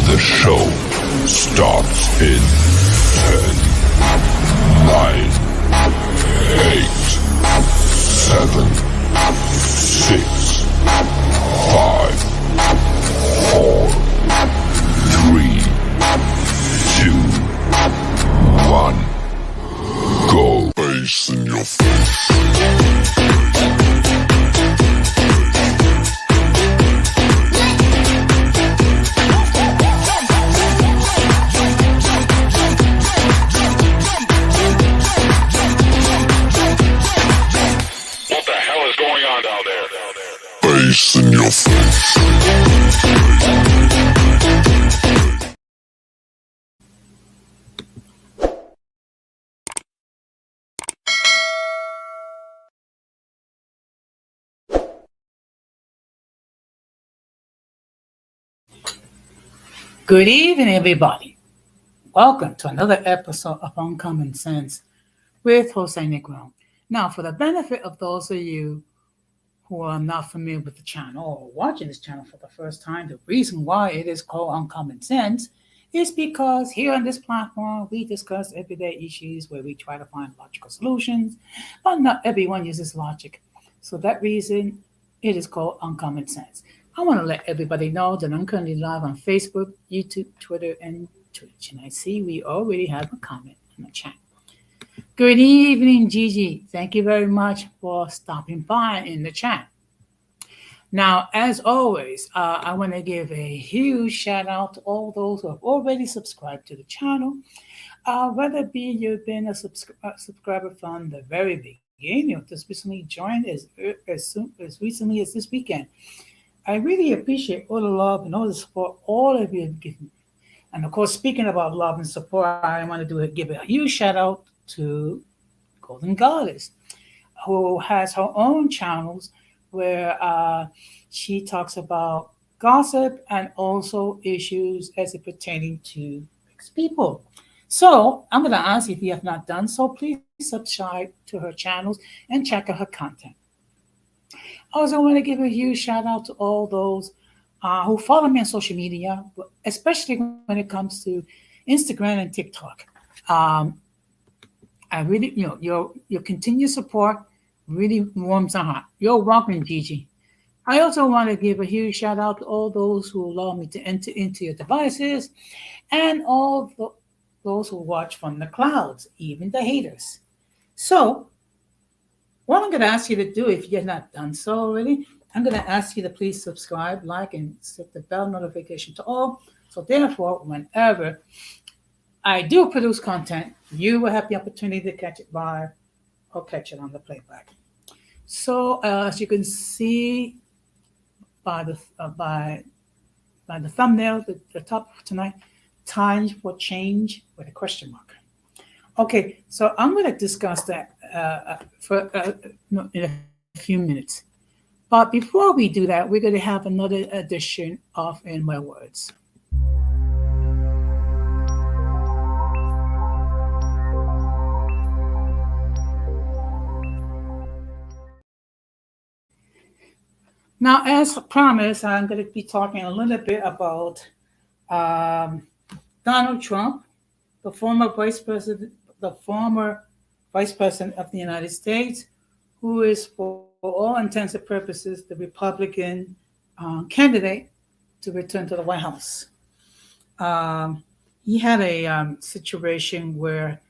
The show starts in 10, 9, 8, 7, 6, 5, 4, 3, 2, 1. Go. Bass in your face. Bass in your face. Good evening, everybody. Welcome to another episode of Uncommon Sense with Jose Negron. Now, for the benefit of those of you who are not familiar with the channel or watching this channel for the first time, the reason why it is called Uncommon Sense is because here on this platform, we discuss everyday issues where we try to find logical solutions, but not everyone uses logic. So that reason, it is called Uncommon Sense. I want to let everybody know that I'm currently live on Facebook, YouTube, Twitter, and Twitch. And I see we already have a comment in the chat. Good evening, Gigi. Thank you very much for stopping by in the chat. Now, as always, I want to give a huge shout out to all those who have already subscribed to the channel. Whether it be you've been a subscriber from the very beginning or just recently joined as recently as this weekend. I really appreciate all the love and all the support all of you have given me. And of course, speaking about love and support, I want to give a huge shout out to Golden Goddess, who has her own channels where she talks about gossip and also issues as it pertaining to mixed people. So I'm going to ask you, if you have not done so, please subscribe to her channels and check out her content. I also want to give a huge shout out to all those who follow me on social media, especially when it comes to Instagram and TikTok. I really, your continued support really warms my heart. You're welcome, Gigi. I also want to give a huge shout out to all those who allow me to enter into your devices and all those who watch from the clouds, even the haters. So, what I'm going to ask you to do, if you're not done so already, I'm going to ask you to please subscribe, like, and set the bell notification to all. So therefore, whenever I do produce content, you will have the opportunity to catch it live or catch it on the playback. So as you can see by the thumbnail, the topic for tonight, time for change with a question mark. Okay, so I'm going to discuss that in a few minutes. But before we do that, we're going to have another edition of In My Words. Now, as promised, I'm going to be talking a little bit about Donald Trump, the former vice president of the United States, who is, for all intents and purposes, the Republican candidate to return to the White House. He had a situation where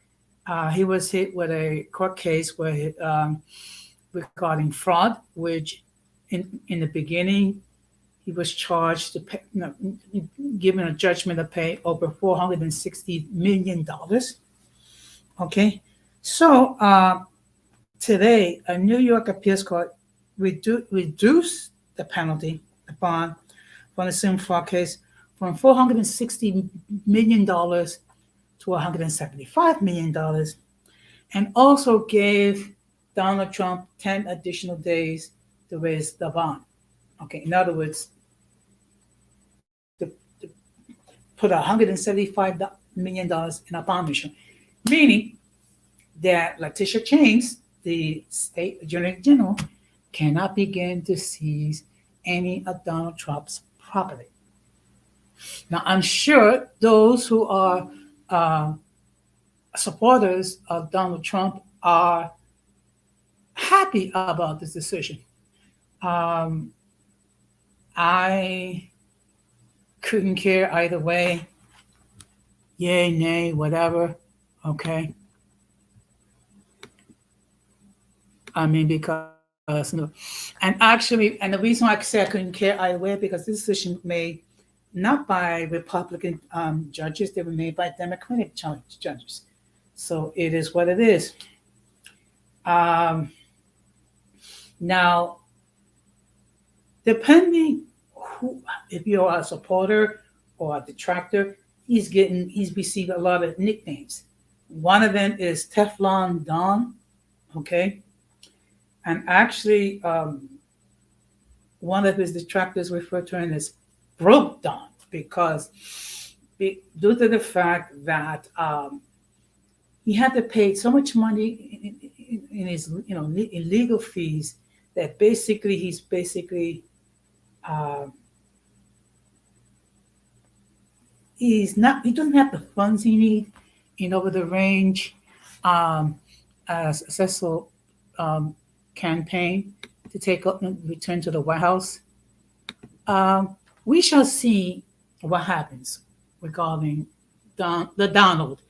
he was hit with a court case where regarding fraud, which in the beginning he was charged to pay, given a judgment to pay over $460 million. Okay, so today a New York appeals court reduced the penalty, the bond, from the same fraud case from $460 million to $175 million, and also gave Donald Trump 10 additional days to raise the bond. Okay, in other words, to put $175 million in a bond issue, meaning that Letitia James, the state attorney general, cannot begin to seize any of Donald Trump's property. Now, I'm sure those who are uh, supporters of Donald Trump are happy about this decision. Um, I couldn't care either way, yay, nay, whatever. Okay. I mean, because no, and the reason why I say I couldn't care either way because this decision made not by Republican judges, they were made by Democratic judges. So it is what it is. Um, Now, depending who, if you're a supporter or a detractor, he's received a lot of nicknames. One of them is Teflon Don, okay, and actually, one of his detractors referred to him as Broke Don because due to the fact that he had to pay so much money in his in legal fees that basically uh, he doesn't have the funds he needs in over the range a successful um, campaign to take up and return to the White House. We shall see what happens regarding the Donald,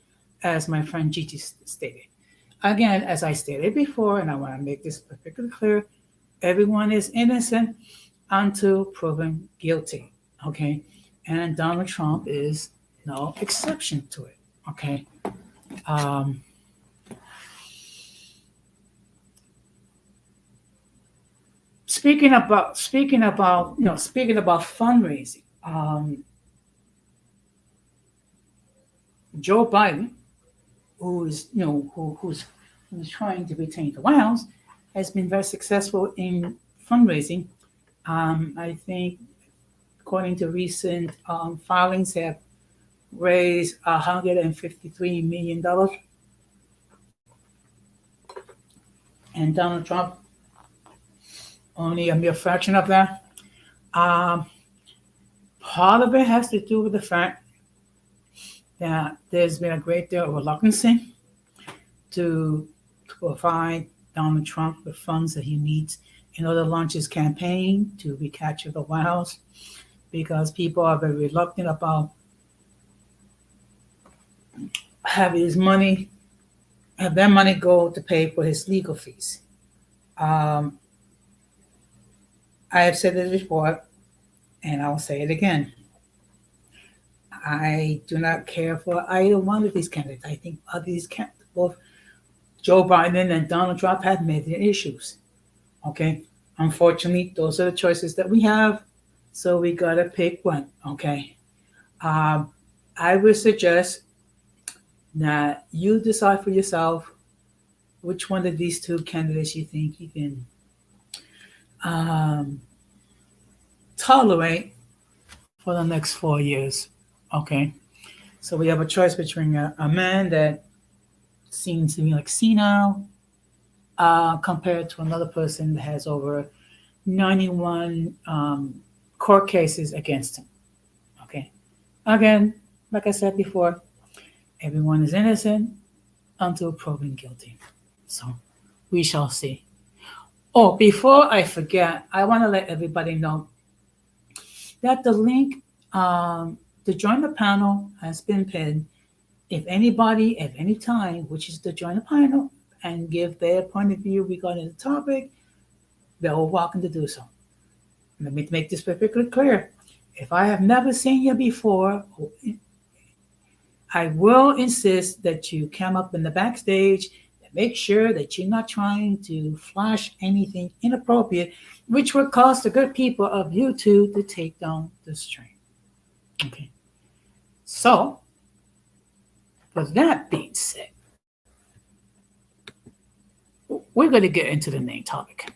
as my friend Gigi stated. Again, as I stated before, and I want to make this perfectly clear, everyone is innocent until proven guilty. Okay, and Donald Trump is no exception to it. Okay. Um, speaking about fundraising, Joe Biden, who is who's trying to retain the White House, has been very successful in fundraising. I think, according to recent filings, have raised $153 million, and Donald Trump only a mere fraction of that. Um, Part of it has to do with the fact that there's been a great deal of reluctance to provide Donald Trump the funds that he needs in order to launch his campaign to recapture the White House, because people are very reluctant about having have their money go to pay for his legal fees. Um, I have said this before, and I'll say it again. I do not care for either one of these candidates. I think both Joe Biden and Donald Trump have major issues. Okay, unfortunately, those are the choices that we have, so we gotta pick one. Okay, I would suggest that you decide for yourself which one of these two candidates you think you can um, tolerate for the next 4 years. Okay, so we have a choice between a man that seems to be like senile, compared to another person that has over 91 court cases against him. Okay, again, like I said before, everyone is innocent until proven guilty. So we shall see. Oh, before I forget, I want to let everybody know that the link to join the panel has been pinned. If anybody at any time wishes to join the panel and give their point of view regarding the topic, they're all welcome to do so. Let me make this perfectly clear. If I have never seen you before, I will insist that you come up in the backstage and make sure that you're not trying to flash anything inappropriate, which would cause the good people of YouTube to take down the stream. Okay. So, with that being said, we're going to get into the main topic.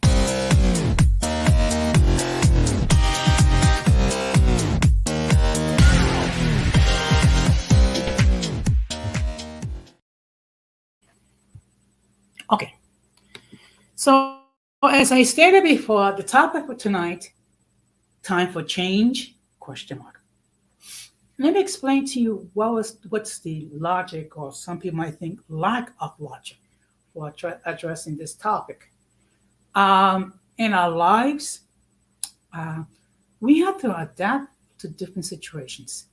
Okay. So, as I stated before, the topic for tonight, time for change, question mark. Let me explain to you what's the logic, or some people might think lack of logic, for addressing this topic. In our lives, uh, we have to adapt to different situations.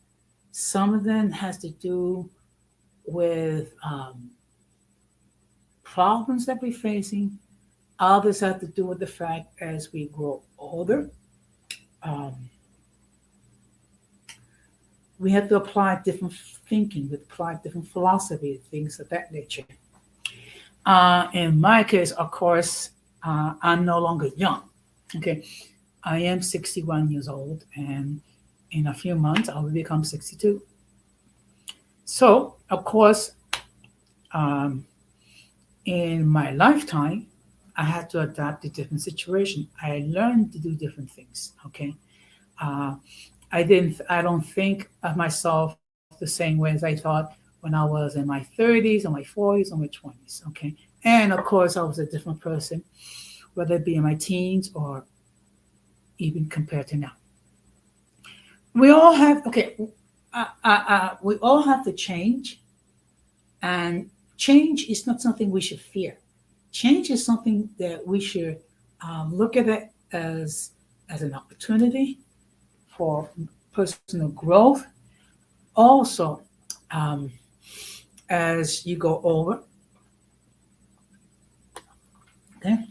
Some of them has to do with problems that we're facing. Others have to do with the fact as we grow older, um, we have to apply different thinking, we apply different philosophy, things of that nature. In my case, of course, I'm no longer young. Okay, I am 61 years old, and in a few months I will become 62. So, of course, um, in my lifetime, I had to adapt to different situations. I learned to do different things. Okay, uh, I didn't. I don't think of myself the same way as I thought when I was in my 30s or my 40s or my 20s. Okay, and of course, I was a different person, whether it be in my teens or even compared to now. We all have. Okay, we all have to change, and change is not something we should fear. Change is something that we should look at it as an opportunity for personal growth. Also, um, as you go over, okay,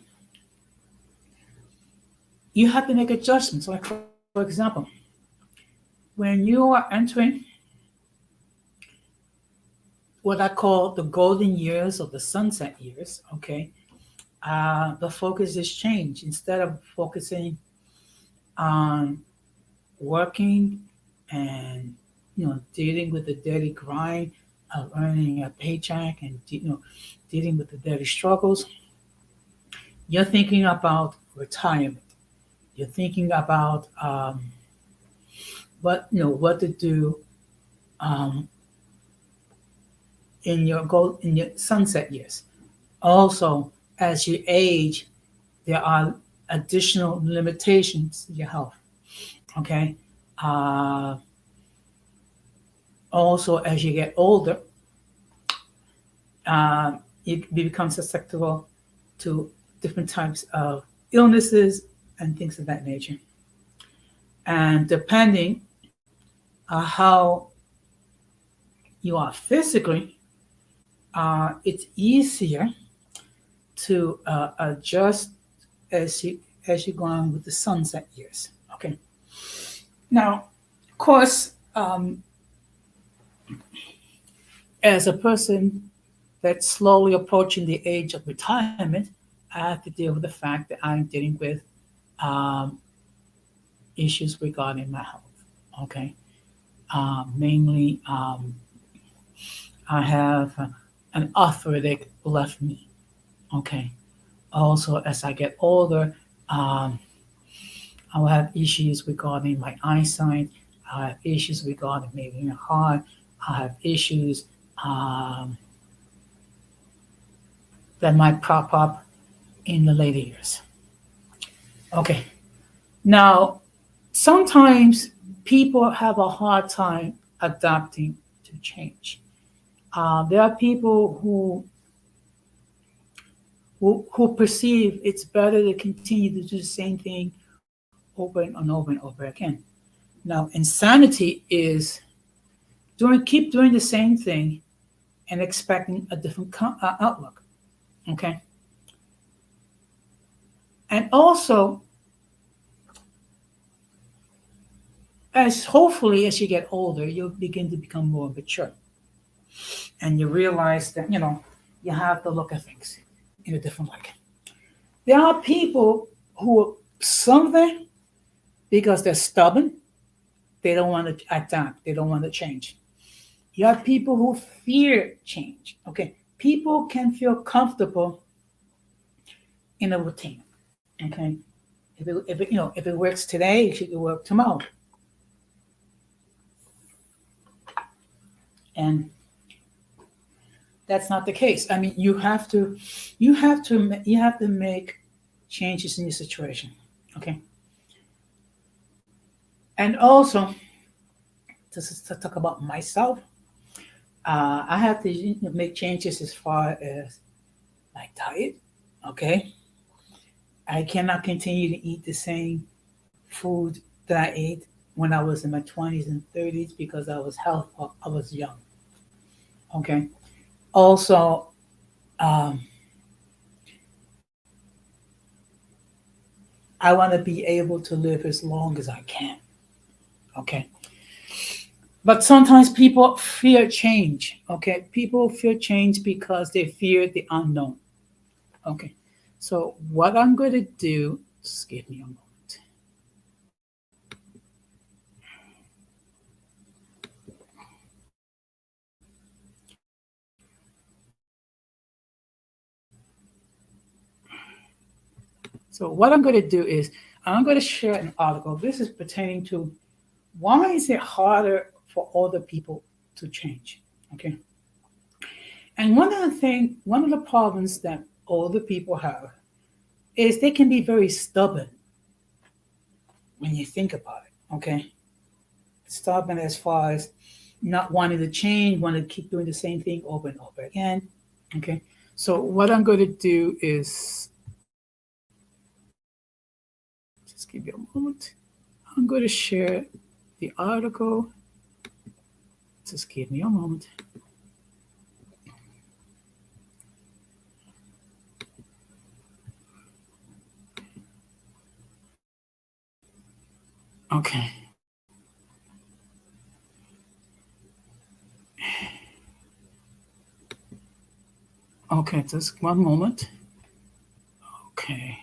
you have to make adjustments. Like, for example, when you are entering what I call the golden years or the sunset years, okay, the focus is changed. Instead of focusing on working and dealing with the daily grind of earning a paycheck and dealing with the daily struggles, you're thinking about retirement. You're thinking about what to do um, in your sunset years. Also, as you age, there are additional limitations to your health. Okay. Uh, Also, as you get older, you become susceptible to different types of illnesses and things of that nature. And depending on how you are physically, it's easier to adjust as you go on with the sunset years. Okay. Now, of course, as a person that's slowly approaching the age of retirement, I have to deal with the fact that I'm dealing with um, issues regarding my health. Okay. Mainly, I have an arthritic left knee. Okay. Also, as I get older, um, I will have issues regarding my eyesight. I have issues regarding maybe my heart. I have issues um, that might pop up in the later years. Okay. Now, sometimes people have a hard time adapting to change. There are people who perceive it's better to continue to do the same thing over and over and over again. Now, insanity is keep doing the same thing and expecting a different outlook. Okay, and also as hopefully as you get older, you'll begin to become more mature, and you realize that you have to look at things in a different light. There are people who something because they're stubborn, they don't want to adapt, they don't want to change. You have people who fear change. Okay, people can feel comfortable in a routine. Okay, if it works today, it should work tomorrow, and that's not the case. I mean, you have to make changes in your situation. Okay, and also to talk about myself, I have to make changes as far as my diet. Okay, I cannot continue to eat the same food that I ate when I was in my 20s and 30s because I was healthful. I was young. Okay. Also, um, I want to be able to live as long as I can. Okay. But sometimes people fear change. Okay. People fear change because they fear the unknown. Okay. So, what I'm going to do, just give me a moment. So, what I'm going to do is I'm going to share an article. This is pertaining to why is it harder for other people to change? Okay. And one of the problems that older people have is they can be very stubborn when you think about it. Okay. Stubborn as far as not wanting to change, wanting to keep doing the same thing over and over again. Okay. So what I'm going to do is just give you a moment. I'm going to share the article. Just give me a moment. Okay. Okay, just one moment. Okay.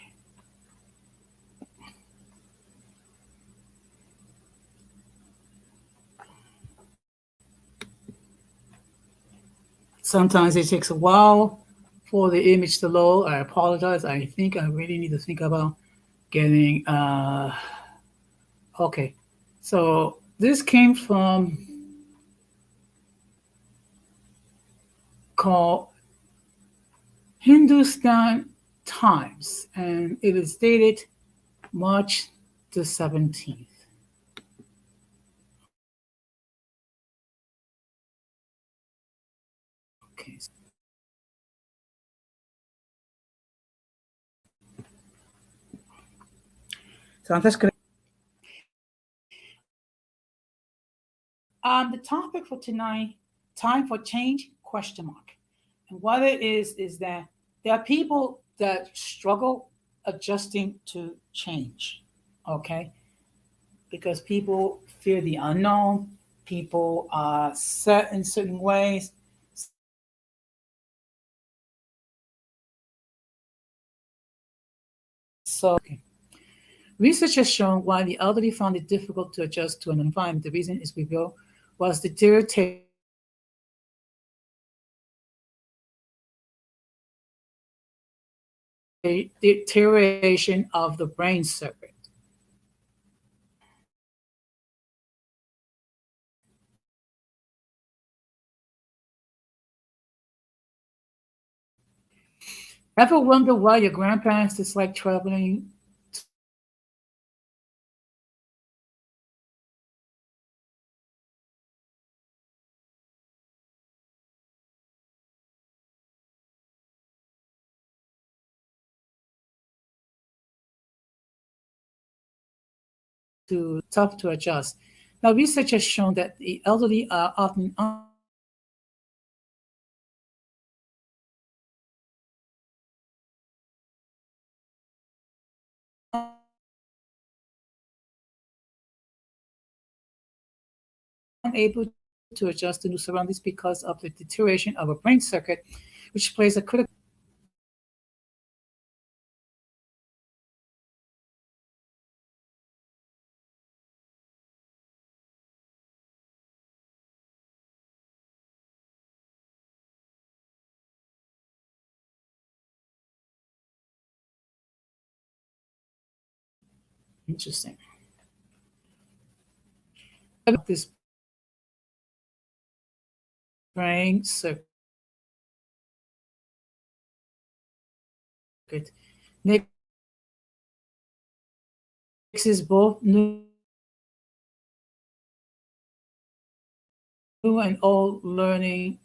Sometimes it takes a while for the image to load. I apologize. I think I really need to think about getting okay. So this came from called Hindustan Times and it is dated March the 17th. Okay. So I'm just gonna the topic for tonight, time for change, question mark. And what it is that there are people that struggle adjusting to change. Okay. Because people fear the unknown, people are set in certain ways. So okay. Research has shown why the elderly found it difficult to adjust to an environment. The reason is revealed was deterioration of the brain circuit. Ever wonder why your grandparents dislike traveling to tough to adjust? Now, research has shown that the elderly are often unable to adjust to new surroundings because of the deterioration of a brain circuit, which plays a critical interesting. This brain circuit mixes both and old learning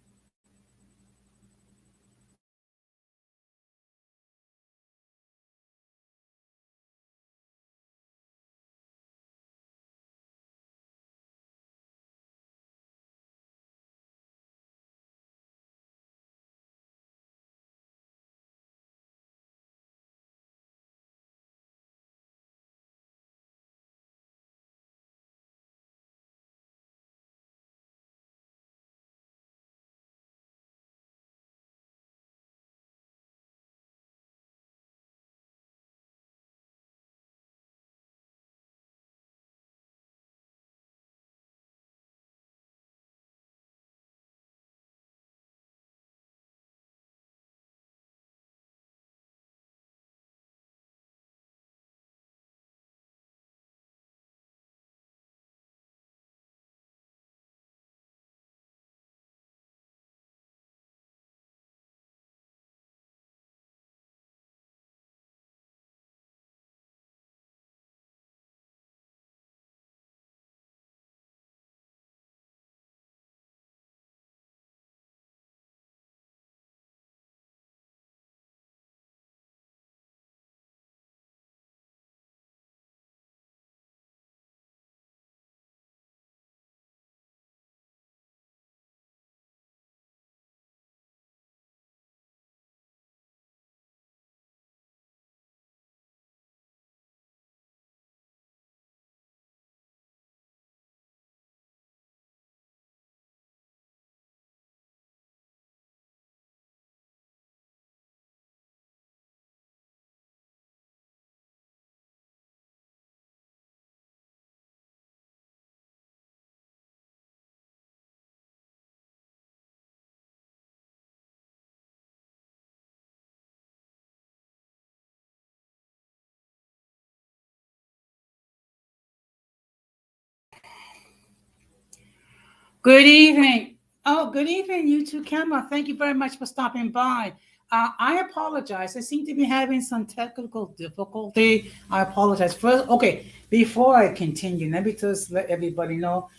Good evening. Oh, good evening, you two camera. Thank you very much for stopping by. I apologize. I seem to be having some technical difficulty. I apologize. First, okay, before I continue, let me just let everybody know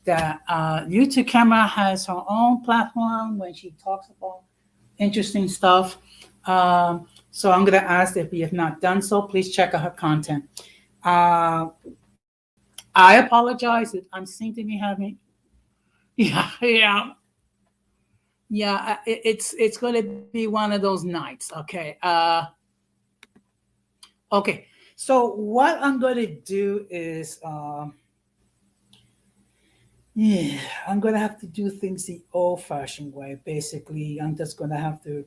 that YouTube camera has her own platform when she talks about interesting stuff. So I'm going to ask if you have not done so, please check out her content. Uh, I apologize. I seem to be having yeah, yeah. Yeah, it's going to be one of those nights. Okay. Okay. So what I'm going to do is, yeah, I'm going to have to do things the old-fashioned way. Basically, I'm just going to have to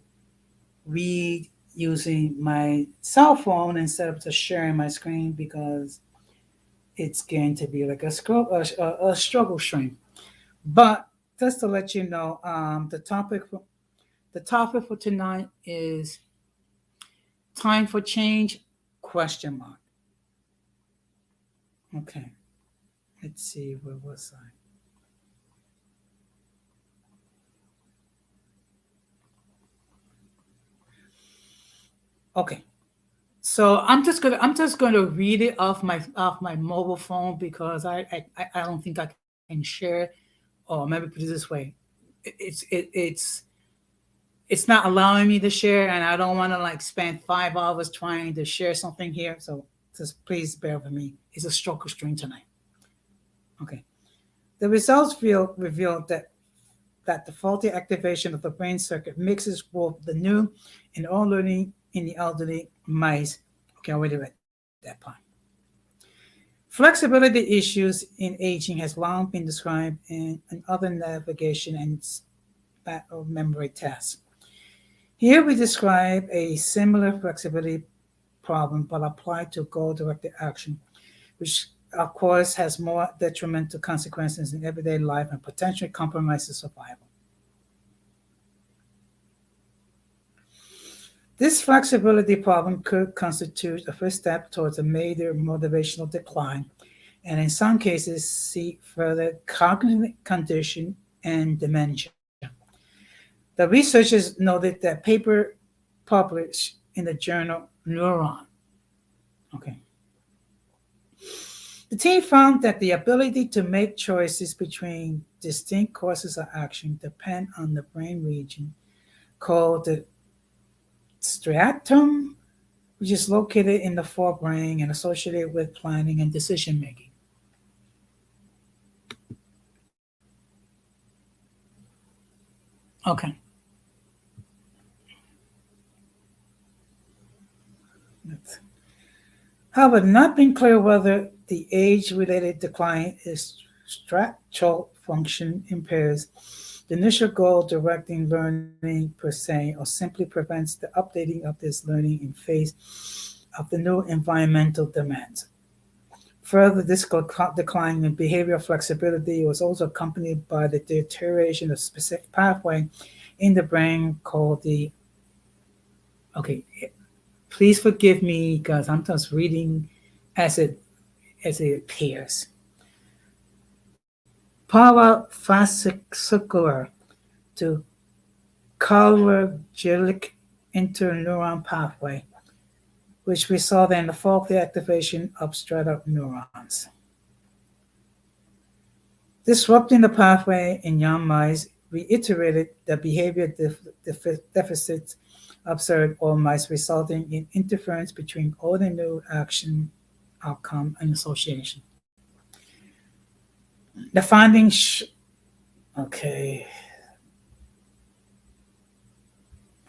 read using my cell phone instead of just sharing my screen because it's going to be like a struggle stream. But just to let you know, the topic for tonight is time for change? Question mark. Okay, let's see, where was I? Okay, so I'm just gonna read it off my mobile phone because I don't think I can share, or maybe put it this way, it's it's not allowing me to share, and I don't want to like spend 5 hours trying to share something here. So just please bear with me. It's a struggle stream tonight. Okay. The results revealed that the faulty activation of the brain circuit mixes both the new and old learning in the elderly mice. Okay, I already read that part. Flexibility issues in aging has long been described in other navigation and memory tasks. Here we describe a similar flexibility problem but applied to goal-directed action, which of course has more detrimental consequences in everyday life and potentially compromises survival. This flexibility problem could constitute a first step towards a major motivational decline, and in some cases, see further cognitive condition and dementia. The researchers noted that paper published in the journal Neuron. Okay. The team found that the ability to make choices between distinct courses of action depend on the brain region called the striatum, which is located in the forebrain and associated with planning and decision making. Okay. However, not been clear whether the age-related decline is structural function impairs the initial goal directing learning per se, or simply prevents the updating of this learning in face of the new environmental demands. Further, this decline in behavioral flexibility was also accompanied by the deterioration of specific pathway in the brain called the, okay, please forgive me because I'm just reading as it appears. Parafascicular to cholinergic interneuron pathway, which result in the faulty activation of striatal neurons. Disrupting the pathway in young mice reiterated the behavior deficits observed all mice, resulting in interference between old and new action, outcome, and association. The findings, okay,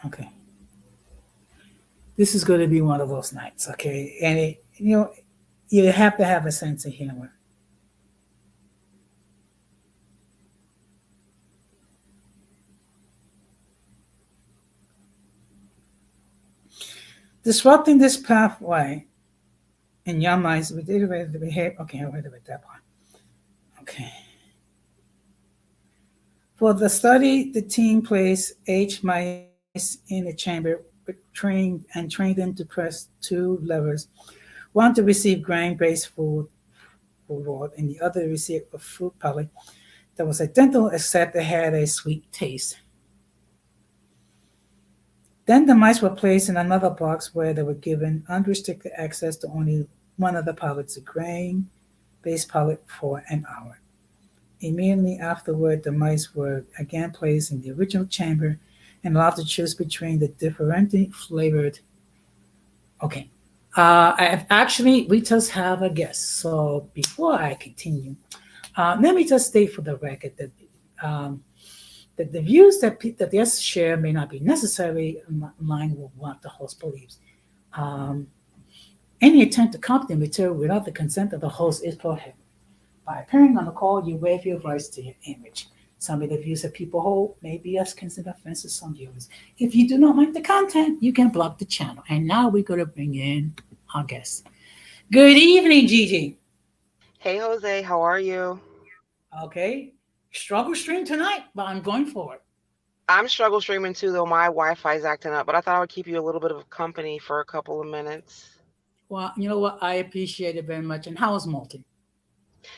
okay. This is going to be one of those nights, okay? And you have to have a sense of humor. Disrupting this pathway in young mice with iterated behavior. Okay, I'll read it with that part. Okay. For the study, the team placed aged mice in a chamber, trained them to press two levers, one to receive grain-based food reward, and the other to receive a fruit pellet that was identical except it had a sweet taste. Then the mice were placed in another box where they were given unrestricted access to only one of the pellets, a grain-based pellet, for an hour. Immediately afterward, the mice were again placed in the original chamber and allowed to choose between the differently flavored. Okay. We just have a guess. So before I continue, let me just state for the record that the views that the guests share may not be necessarily in line with what the host believes. Any attempt to copy the material without the consent of the host is prohibited. By appearing on the call, you waive your rights to your image. Some of the views that people hold may be as considered offensive to some viewers. If you do not like the content, you can block the channel. And now we're going to bring in our guest. Good evening, Gigi. Hey, Jose, how are you? Okay. Struggle stream tonight, but I'm going for it. I'm struggle streaming too, though my Wi-Fi is acting up, but I thought I would keep you a little bit of company for a couple of minutes. Well, you know what? I appreciate it very much. And how is Multi?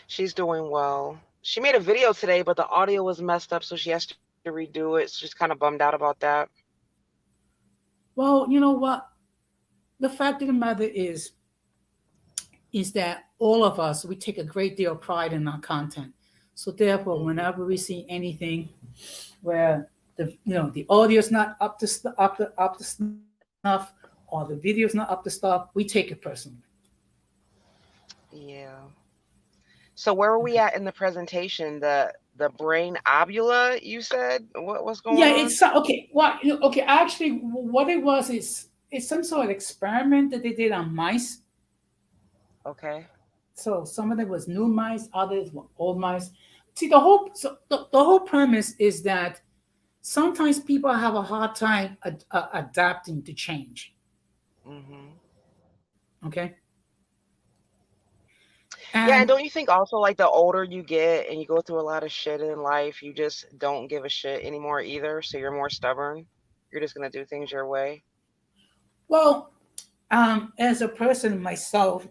She's doing well. She made a video today, but the audio was messed up, so she has to redo it. So she's kind of bummed out about that. Well, you know what? The fact of the matter is that all of us, we take a great deal of pride in our content. So therefore, whenever we see anything where the audio is not up to snuff, or the video is not up to stuff, we take it personally. Yeah. So where are we Okay. at in the presentation? The brain obula, you said? What's going Yeah, on? it's okay. Well, okay. Actually, what it was is it's some sort of experiment that they did on mice. Okay. So some of them was new mice, others were old mice. See, the whole premise is that sometimes people have a hard time adapting to change. Mm-hmm. Okay, Yeah, and and don't you think also like the older you get and you go through a lot of shit in life, you just don't give a shit anymore either, so you're more stubborn. You're just gonna do things your way. well, as a person myself,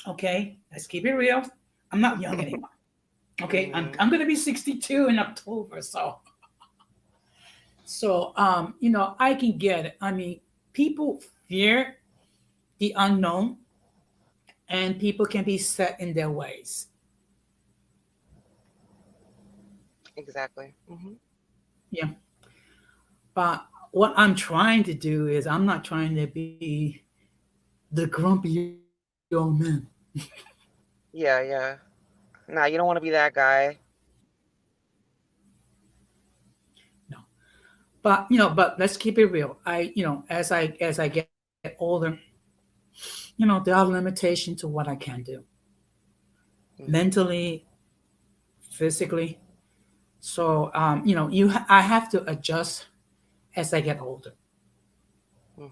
okay, let's keep it real. I'm not young anymore. Okay, Hmm. I'm gonna be 62 in October, so I can get it. I mean, people fear the unknown, and people can be set in their ways. Exactly. Hmm. Yeah. But what I'm trying to do is I'm not trying to be the grumpy old man. Yeah, yeah. Nah, you don't want to be that guy. No. But let's keep it real. As I get older, there are limitations to what I can do Hmm. mentally, physically. So I have to adjust as I get older. Hmm.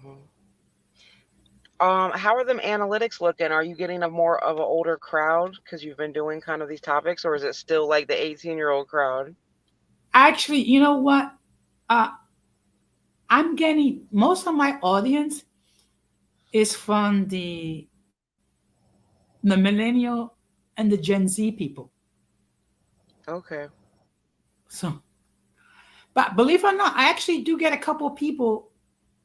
How are them analytics looking? Are you getting a more of an older crowd because you've been doing kind of these topics, or is it still like the 18-year-old crowd? Actually, you know what? Uh, I'm getting most of my audience is from the millennial and the Gen Z people. Okay, So, but believe it or not, I actually do get a couple of people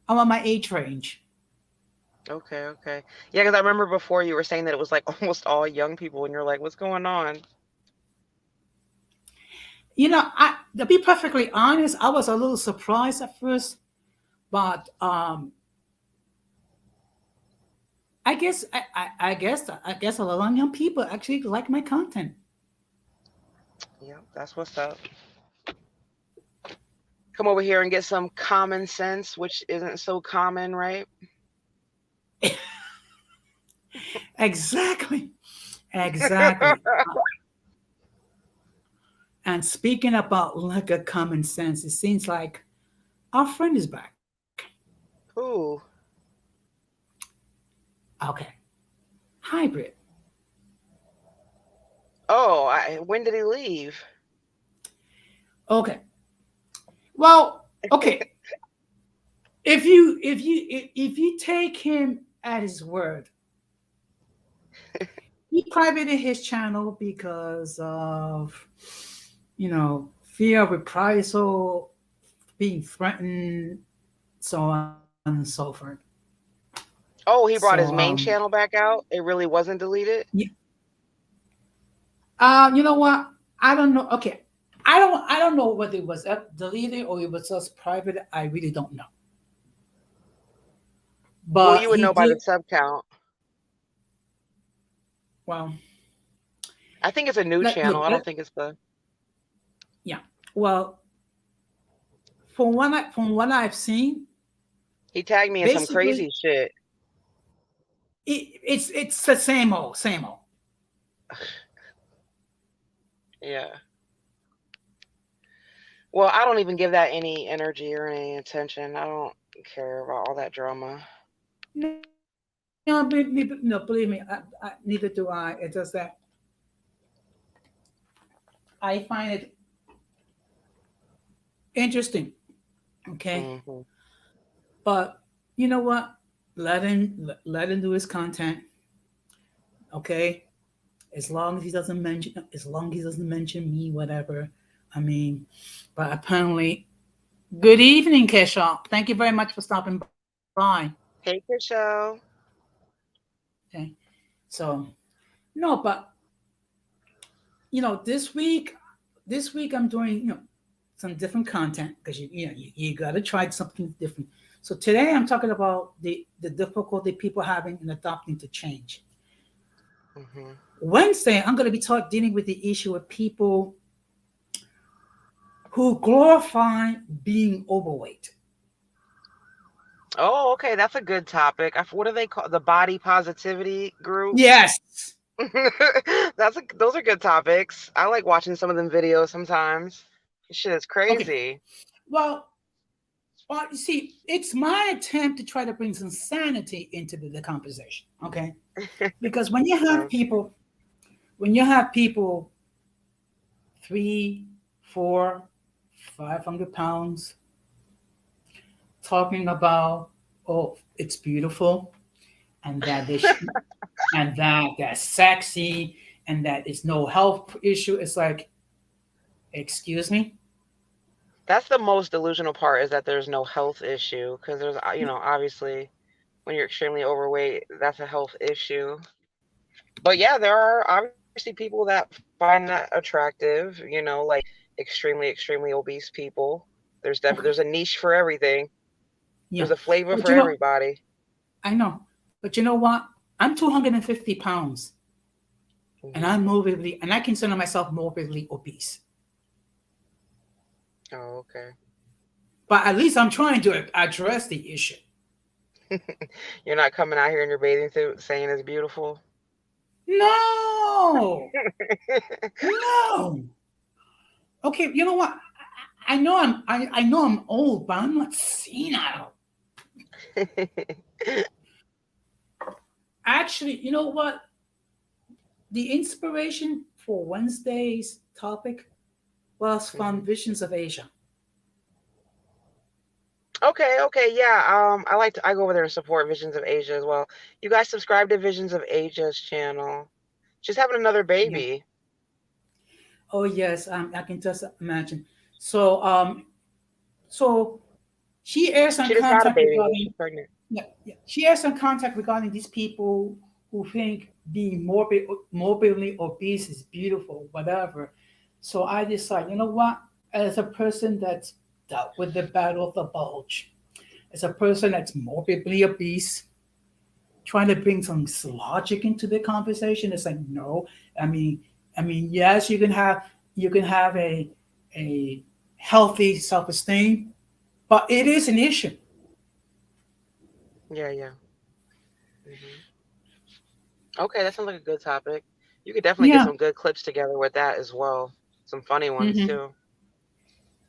around my age range. okay, okay. Yeah, because I remember before you were saying that it was like almost all young people, and you're like, what's going on? I to be perfectly honest, I was a little surprised at first, but I guess a lot of young people actually like my content. Yeah, that's what's up. Come over here and get some common sense, which isn't so common, right? Exactly, exactly. And speaking about lack of common sense, it seems like our friend is back. Ooh. Okay, hybrid. Oh, when did he leave? Okay, well, okay. If you take him at his word, he privated his channel because of fear of reprisal, being threatened, so on and so forth. Oh, he So brought his main channel back out. It really wasn't deleted. you know what? I don't know. Okay, I don't know whether it was deleted or it was just private. I really don't know. Well, But you would he know by the did. sub count. Well, I think it's a new channel. look. I don't think it's the. Yeah. Well, from what I've seen, He tagged me in some basically crazy shit. it's the same old, same old. Yeah. Well, I don't even give that any energy or any attention. I don't care about all that drama. No, no, believe me, neither do I. It's just that I find it interesting. Okay, Hmm. but you know what? Let him do his content. Okay, as long as he doesn't mention me, whatever. I mean, but apparently, good evening, Kesha. Thank you very much for stopping by. Hey, Show. Okay, so no, but this week I'm doing some different content because you got to try something different. So today I'm talking about the difficulty people having in adopting to change. Hmm. Wednesday I'm going to be dealing with the issue of people who glorify being overweight. Oh, okay. That's a good topic. What do they call the body positivity group? Yes. Those are good topics. I like watching some of them videos sometimes. Shit is Okay. crazy. Well, you see, it's my attempt to try to bring some sanity into the conversation. Okay, because Okay. when you have people 3, 4, 500 pounds talking about, oh, it's beautiful, and that that's sexy, and that is no health issue. It's like, excuse me. That's the most delusional part is that there's no health issue because obviously when you're extremely overweight, that's a health issue. But yeah, there are obviously people that find that attractive, like extremely, extremely obese people. There's Okay. a niche for everything. There's Yeah. a flavor But for you know, everybody. I know. But you know what? I'm 250 pounds and Hmm. I'm morbidly, and I consider myself morbidly obese. Oh, okay. But at least I'm trying to address the issue. You're not coming out here in your bathing suit saying it's beautiful. No, no. Okay, you know what? I know I'm old, but I'm not senile. Actually, you know what? The inspiration for Wednesday's topic was from Hmm. Visions of Asia. Okay, yeah. I go over there and support Visions of Asia as well. You guys subscribe to Visions of Asia's channel. She's having another Yeah. baby. Oh yes, I can just imagine. So so she airs some She just had a contact baby, but she's regarding, pregnant. yeah, yeah. She airs some contact regarding these people who think being morbidly obese is beautiful, whatever. So I decide, you know what? As a person that's dealt with the battle of the bulge, as a person that's morbidly obese, trying to bring some logic into the conversation, it's like no. I mean, yes, you can have a healthy self esteem, but it is an issue. Yeah, yeah. Hmm. Okay, that sounds like a good topic. You could definitely get Yeah. some good clips together with that as well. Some funny ones Hmm. too.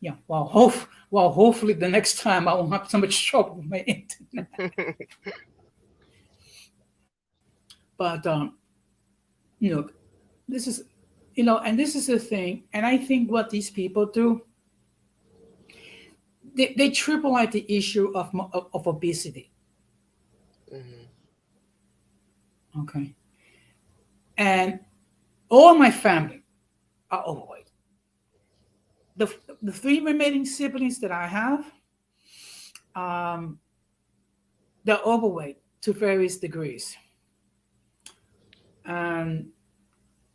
Yeah. Hopefully the next time I won't have so much trouble with my internet. But you know, this is, and this is the thing. And I think what these people do, they triple out the issue of obesity. Hmm. Okay. And all my family are overweight. The the three remaining siblings that I have, um, they're overweight to various degrees. And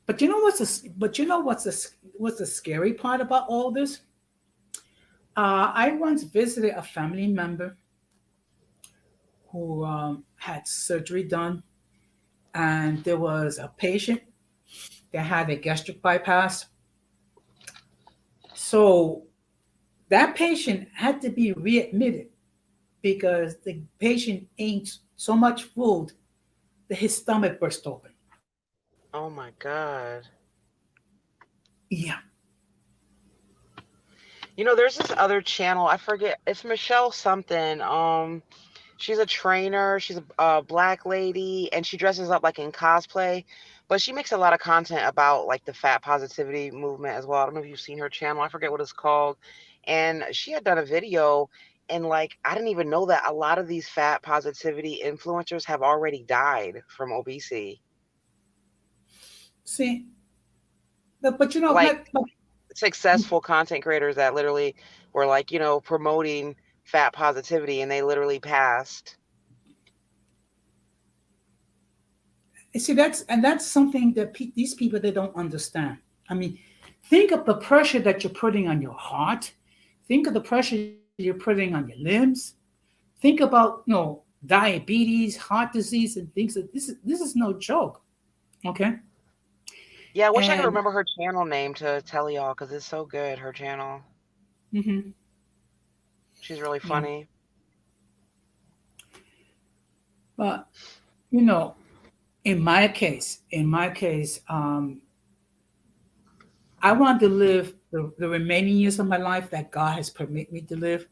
but you know what's the but you know what's the scary part about all this? I once visited a family member who had surgery done, and there was a patient that had a gastric bypass. So that patient had to be readmitted because the patient ate so much food that his stomach burst open. Oh my God. Yeah. There's this other channel. I forget. It's Michelle something. She's a trainer. She's a black lady, and she dresses up like in cosplay. But she makes a lot of content about like the fat positivity movement as well. I don't know if you've seen her channel. I forget what it's called. And she had done a video, and like I didn't even know that a lot of these fat positivity influencers have already died from obesity. See, but you know, Like successful content creators that literally were like, promoting fat positivity and they literally passed. see, that's something that these people they don't understand. I mean, think of the pressure that you're putting on your heart. Think of the pressure you're putting on your limbs. Think about diabetes, heart disease, and things. That this is no joke. Okay, Yeah, I wish I could and remember her channel name to tell y'all because it's so good, her channel. mhm, She's really yeah, funny. but you know, in my case, I want to live the remaining years of my life that God has permitted me to live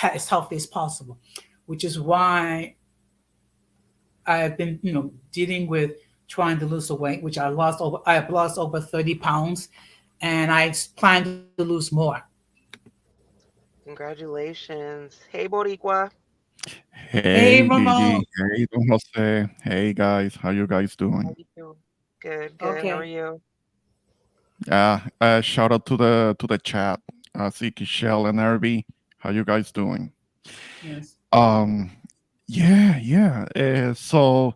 as healthy as possible, which is why I have been, dealing with trying to lose the weight, which I have lost over 30 pounds, and I plan to lose more. Congratulations. Hey, Boricua. Hey, Hey Ramon. Gigi, hey Don Jose, hey guys, how you guys How doing? you doing? Good, good. How are Okay. you? Shout out to the chat, Ziki, Shell, and Irby. How you guys doing? Yes. Um, yeah. So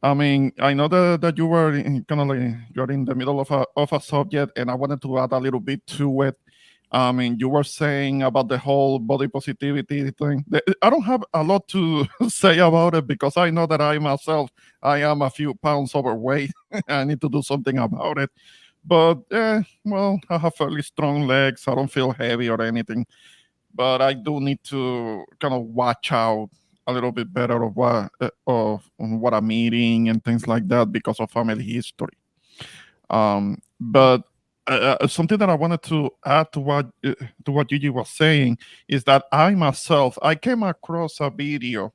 I mean, I know that you were kind of like you're in the middle of a subject, and I wanted to add a little bit to it. I mean, you were saying about the whole body positivity thing. I don't have a lot to say about it because I know that I myself, I am a few pounds overweight. I need to do something about it. But well, I have fairly strong legs. I don't feel heavy or anything, but I do need to kind of watch out a little bit better of what I'm eating and things like that because of family history. But something that I wanted to add to what Gigi was saying is that I myself I came across a video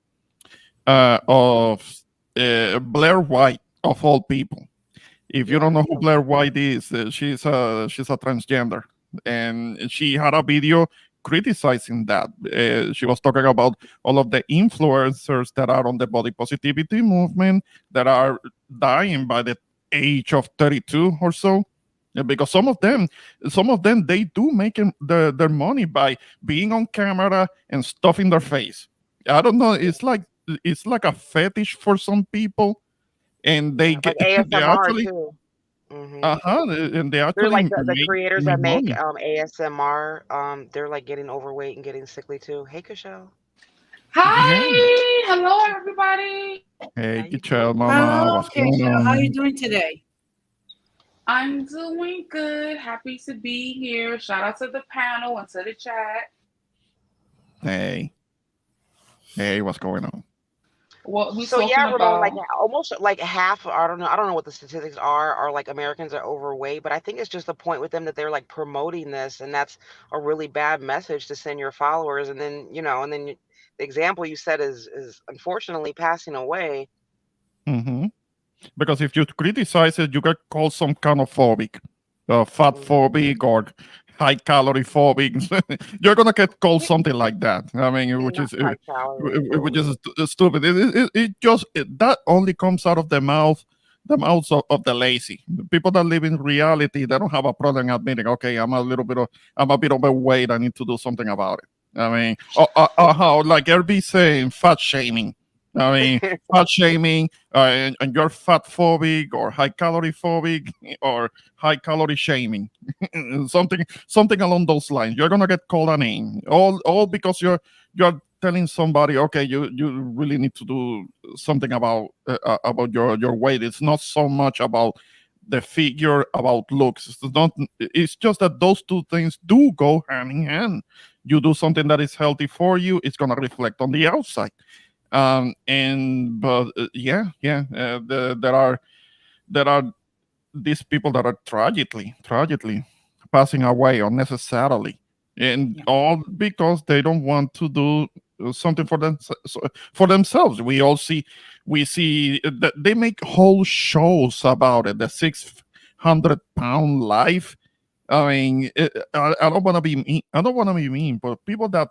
of Blair White of all people. If you Yeah. don't know who Blair White is, she's a transgender, and she had a video criticizing that. She was talking about all of the influencers that are on the body positivity movement that are dying by the age of 32 or so. Because some of them, they do make their money by being on camera and stuffing their face. I don't know. It's like a fetish for some people, and they Yeah. get Like they ASMR actually too. Hmm. uh-huh, and they They're like actually the make creators make that make money. ASMR. They're like getting overweight and getting sickly too. Hey, Kashel. Yeah. Hi, hello everybody. Hey, How you Gichelle, doing? Mama, Hello, what's going Keisha. How are you on? doing today? I'm doing good. Happy to be here. Shout out to the panel and to the chat. Hey, hey, what's going on? What we So yeah, talking Ramon, like about? almost like half, I don't know what the statistics are like Americans are overweight, but I think it's just the point with them that they're like promoting this, and that's a really bad message to send your followers. And then, the example you said is unfortunately passing away. Hmm. Because if you criticize it, you get called some kind of phobic, fat Hmm. phobic or high calorie phobic. You're gonna get called something like that. I mean, which Not is high calorie. stupid. That only comes out of the mouths of the lazy. The people that live in reality, they don't have a problem admitting, okay, I'm a bit overweight. I need to do something about it. I mean, how like LB saying fat shaming. I mean, fat shaming, and you're fat phobic or high calorie phobic or high calorie shaming, something along those lines. You're gonna get called a name, all because you're telling somebody, okay, you really need to do something about your weight. It's not so much about the figure, about looks. It's not. It's just that those two things do go hand in hand. You do something that is healthy for you, it's gonna reflect on the outside. And but yeah, there are these people that are tragically passing away unnecessarily, and Yeah. all because they don't want to do something for themselves. We see that they make whole shows about it, the 600-pound life. I mean, I don't want to be mean. I don't want to be mean, but people that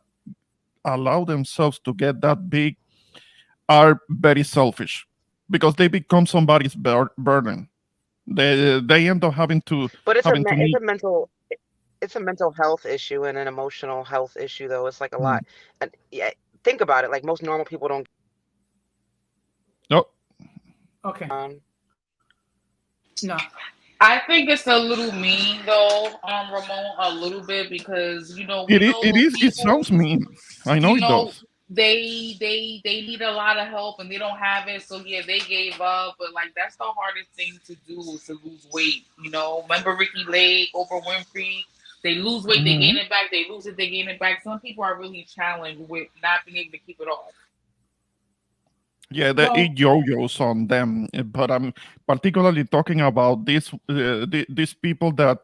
allow themselves to get that big are very selfish because they become somebody's burden. They end up But having to meet. it's a mental health issue and an emotional health issue though. It's like a Mm. lot. And yeah, think about it. Like most normal people don't. Oh, Okay. Um, No. I think it's a little mean though, Ramon, a little bit because we know it those is. It people. sounds mean. I know You it know, does. they need a lot of help and they don't have it, so yeah, they gave up. But like that's the hardest thing to do is to lose weight. Remember Ricky Lake, Oprah Winfrey. They lose weight, they Hmm. gain it back. They lose it, they gain it back. Some people are really challenged with not being able to keep it off. Yeah, it Well, yo-yos on them, but I'm particularly talking about these people that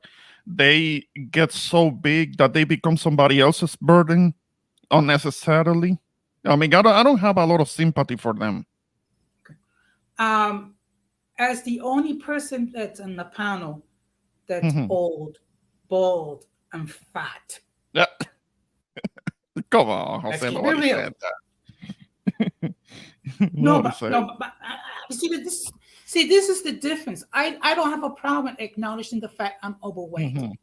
they get so big that they become somebody else's burden unnecessarily. I mean, I don't have a lot of sympathy for them. um, as the only person that's on the panel that's Mhm. old, bald, and fat, Yeah, come on, let's Jose. keep it Nobody real. said that. No, Nobody but said. no, but this is the difference. I don't have a problem acknowledging the fact I'm overweight. Mhm.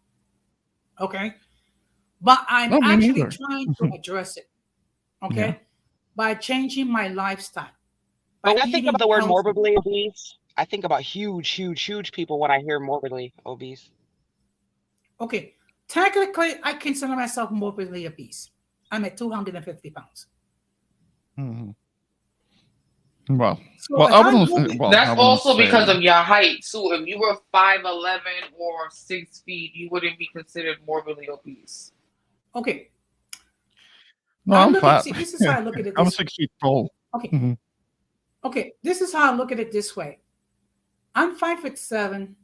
Okay, but I'm No, me actually neither. trying to address it. Yeah. Okay, by changing my lifestyle, But by when I think eating about the word healthy. morbidly obese, I think about huge, huge, huge people when I hear morbidly obese. Okay, technically, I consider myself morbidly obese. I'm at 250 pounds. Mhm. Well, So if I I'm wouldn't. morbid, Well, I That's wouldn't also because say. of your height too. If you were 5'11" or 6 feet, you wouldn't be considered morbidly obese. okay, No, I I'm look at, fat. see, this is how I look at it I'm this way. 6 feet tall. Okay, Mhm. okay, this is how I look at it this way. I'm 5'7"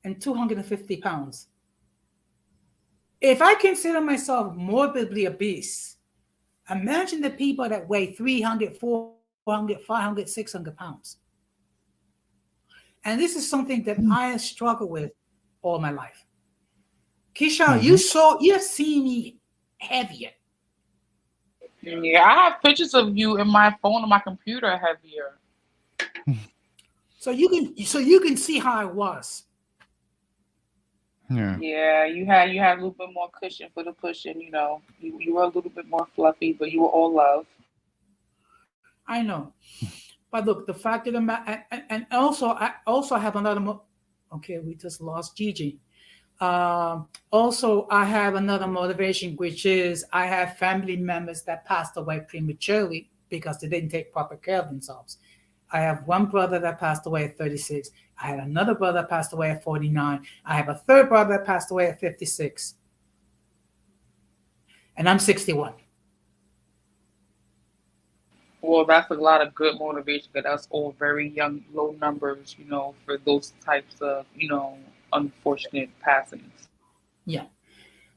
and 250 pounds. If I consider myself morbidly obese, imagine the people that weigh 300, 400, 500, 600 pounds. And this is something that I have struggled with all my life. Keisha, Mhm. you've seen me heavier. Yeah, I have pictures of you in my phone on my computer heavier. So you can see how I was. Yeah. Yeah, you had a little bit more cushion for the pushing. You know, you were a little bit more fluffy, but you were all love. I know. But look, the fact of the matter, and also I also have another. Okay, we just lost Gigi. Also, I have another motivation, which is I have family members that passed away prematurely because they didn't take proper care of themselves. I have one brother that passed away at 36. I had another brother that passed away at 49. I have a third brother that passed away at 56. And I'm 61. Well, that's a lot of good motivation because that's all very young, low numbers. You know, for those types of unfortunate passings. Yeah.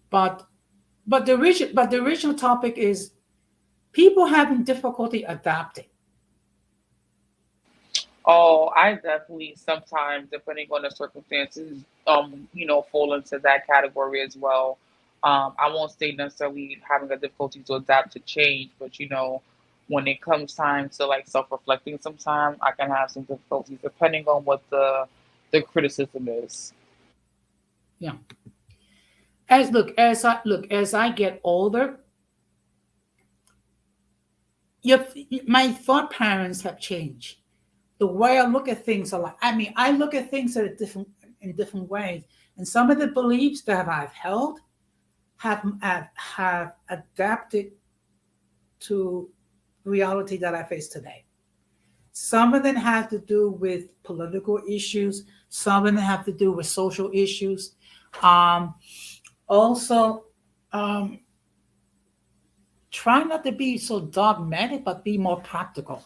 But the original topic is people having difficulty adapting. Oh, I definitely sometimes, depending on the circumstances, fall into that category as well. I won't say necessarily having a difficulty to adapt to change, but when it comes time to like self-reflecting, sometimes I can have some difficulties depending on what the criticism is. Yeah. As I get older, your, my thought patterns have changed. The way I look at things are like, I mean, I look at things in different ways. And some of the beliefs that I've held have adapted to reality that I face today. Some of them have to do with political issues. Some of them have to do with social issues. Um, also, um, try not to be so dogmatic, but be more practical.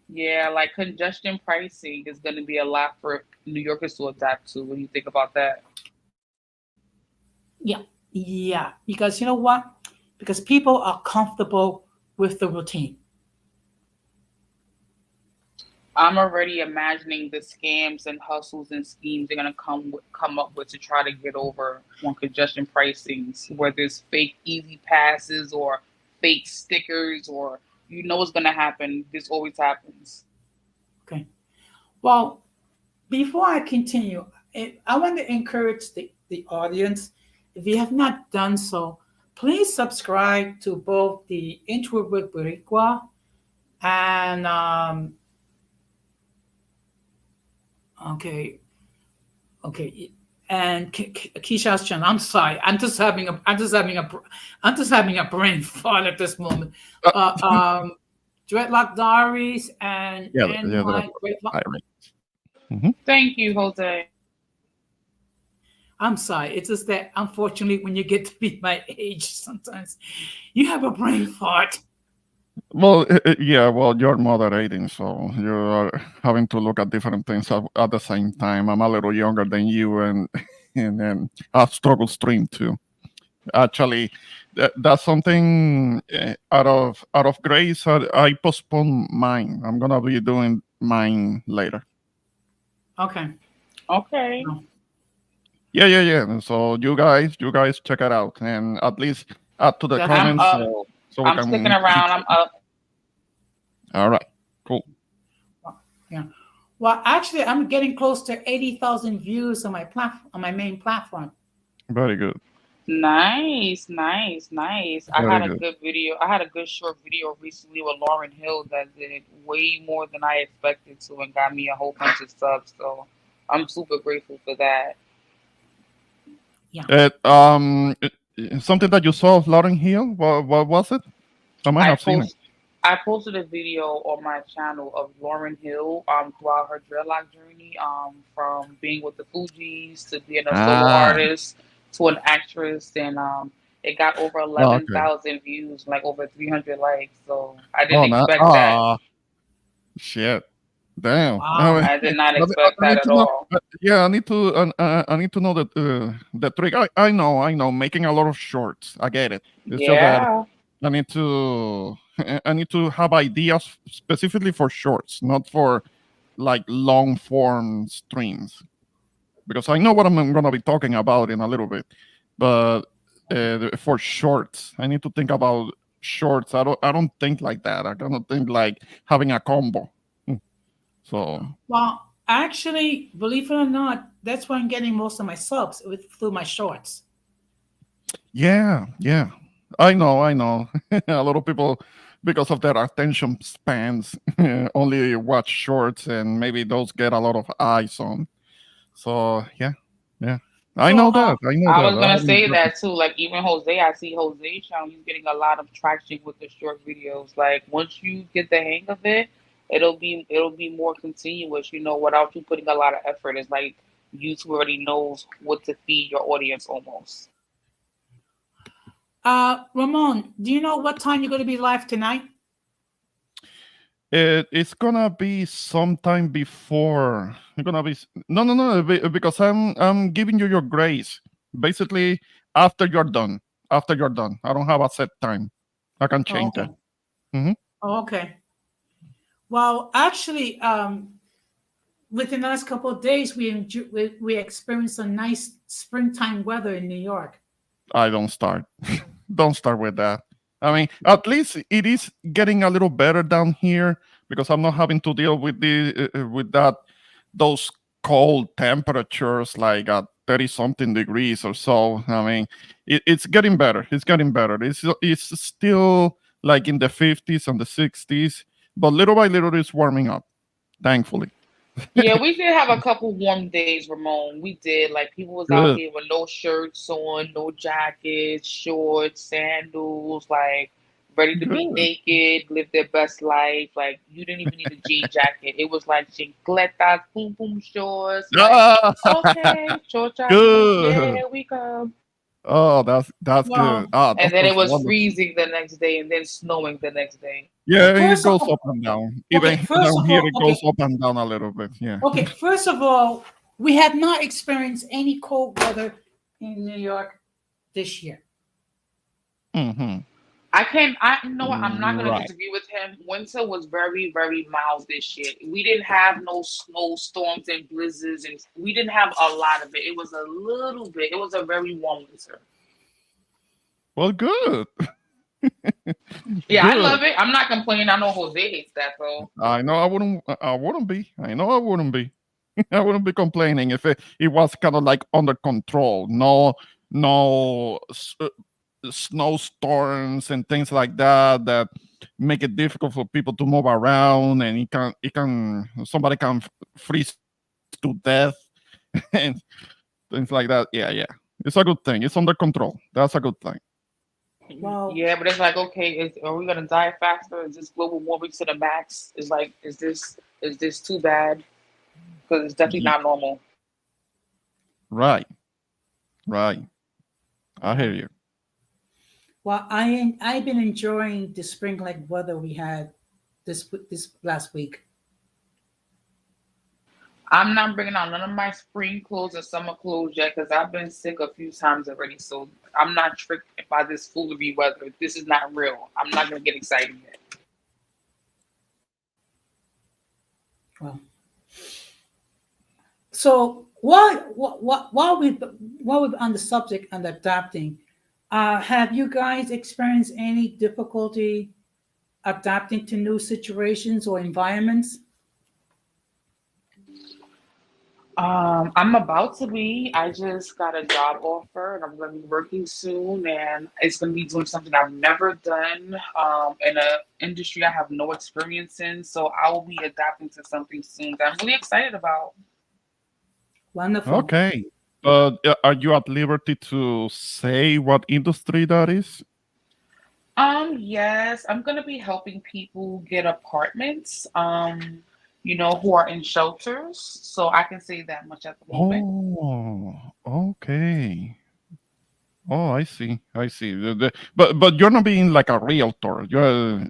Yeah, like congestion pricing is going to be a lot for New Yorkers to adapt to when you think about that. Yeah, yeah. Because you know what? Because people are comfortable with the routine. I'm already imagining the scams and hustles and schemes they're gonna come up with to try to get over on congestion pricings, whether it's fake easy passes or fake stickers, or what's gonna happen. This always happens. Okay. Well, before I continue, I want to encourage the audience. If you have not done so, please subscribe to both the Introvert Boricua and okay, okay, and Keisha's channel. I'm sorry, I'm just having a brain fart at this moment. Uh, um, Dreadlock Diaries and Yeah, yeah, NY Dreadlock. Thank you, Jose. I'm sorry. It's just that unfortunately, when you get to be my age, sometimes you have a brain fart. Well, yeah, well, you're moderating, so you're having to look at different things at the same time. I'm a little younger than you, and and I struggle stream too. Actually, that's something out of grace. I postpone mine. I'm gonna be doing mine later. Okay. Okay. No. Yeah. So you guys check it out, and at least add to the Definitely. I'm comments up. so we I'm sticking can. around. I'm up. All right, cool. Yeah. Well, actually, I'm getting close to 80,000 views on my main platform. Very good. Nice, nice, nice. I Very had a good. good video. I had a good short video recently with Lauren Hill that did way more than I expected to and got me a whole bunch of subs. So I'm super grateful for that. Yeah. Something that you saw of Lauren Hill. What was it? I might I have seen it. post I posted a video on my channel of Lauren Hill throughout her dreadlock journey, from being with the Fugees to being a solo Ah, artist to an actress, and it got over eleven okay. thousand views, like over 300 likes. So I didn't Oh, no. expect that. Shit. Damn. Wow. I did not expect I that need at to know. all. Yeah, I need to know the trick. I know. I know. Making a lot of shorts. I get it. It's just that Yeah. I need to. I need to have ideas specifically for shorts, not for like long form streams, because I know what I'm going to be talking about in a little bit. But for shorts, I need to think about shorts. I don't think like that. I don't think like having a combo. Hmm. So Well, actually, believe it or not, that's where I'm getting most of my subs through my shorts. yeah, yeah. I know. A lot of people, because of their attention spans, only watch shorts, and maybe those get a lot of eyes on. So yeah, yeah. I So, know that. I know I that. was I gonna haven't say that too. Like even Jose, I see Jose channel. He's getting a lot of traction with the short videos. Like once you get the hang of it, it'll be more continuous. Without you putting a lot of effort. It's like YouTube already knows what to feed your audience almost. Ramon, do you know what time you're going to be live tonight? It's gonna be sometime before. It's gonna be no, because I'm giving you your grace. Basically, after you're done. After you're done. I don't have a set time. I can Oh, change okay. that. Hmm. Oh, okay. Well, actually, within the last couple of days, we experienced some nice springtime weather in New York. I don't start. Don't start with that. I mean, at least it is getting a little better down here because I'm not having to deal with with that those cold temperatures like at 30 something degrees or so. I mean, it's getting better. It's getting better. It's still like in the 50s and the 60s, but little by little it's warming up. Thankfully. Yeah, we did have a couple warm days, Ramon. We did. Like people was out Good. here with no shirts on, no jackets, shorts, sandals, like ready to be Good. naked, live their best life. Like you didn't even need a jean jacket. It was like chancletas, boom boom shorts. Like Ah, okay, chochas, yeah, good. here we come. Oh, that's good. Well, Ah, that And then it sounds was wonderful. freezing the next day, and then snowing the next day. Yeah, it first of goes all, up and down. okay, Even first down of here, all, it goes up and down a little bit. Yeah. okay, first of all, we have not experienced any cold weather in New York this year. Hmm. I can I you know what, I'm not gonna Right. disagree with him. Winter was very, very mild this year. We didn't have no snowstorms and blizzards, and we didn't have a lot of it. It was a little bit. It was a very warm winter. Well, good. Yeah, I Good. love it. I'm not complaining. I know Jose hates that though. I know I wouldn't. I wouldn't be. I know I wouldn't be. I wouldn't be complaining if it was kind of like under control. No snowstorms and things like that that make it difficult for people to move around, and somebody can freeze to death and things like that. Yeah, yeah. It's a good thing. It's under control. That's a good thing. Well, Yeah, but it's like, okay, are we gonna die faster? Is this global warming to the max? Is like, is this too bad? Because it's definitely Ye- not normal. Right, right. I hear you. well, I've been enjoying the spring like weather we had this last week. I'm not bringing out none of my spring clothes and summer clothes yet because I've been sick a few times already. So I'm not tricked by this foolery weather. This is not real. I'm not gonna get excited yet. Well, so while we're on the subject and adapting, have you guys experienced any difficulty adapting to new situations or environments? I'm about to be. I just got a job offer, and I'm going to be working soon. And it's going to be doing something I've never done, in a industry I have no experience in. So I will be adapting to something soon that I'm really excited about. Wonderful. Okay. But are you at liberty to say what industry that is? Yes, I'm gonna be helping people get apartments, who are in shelters. So I can say that much at the moment. Oh, okay. Oh, I see. I see. But you're not being like a realtor.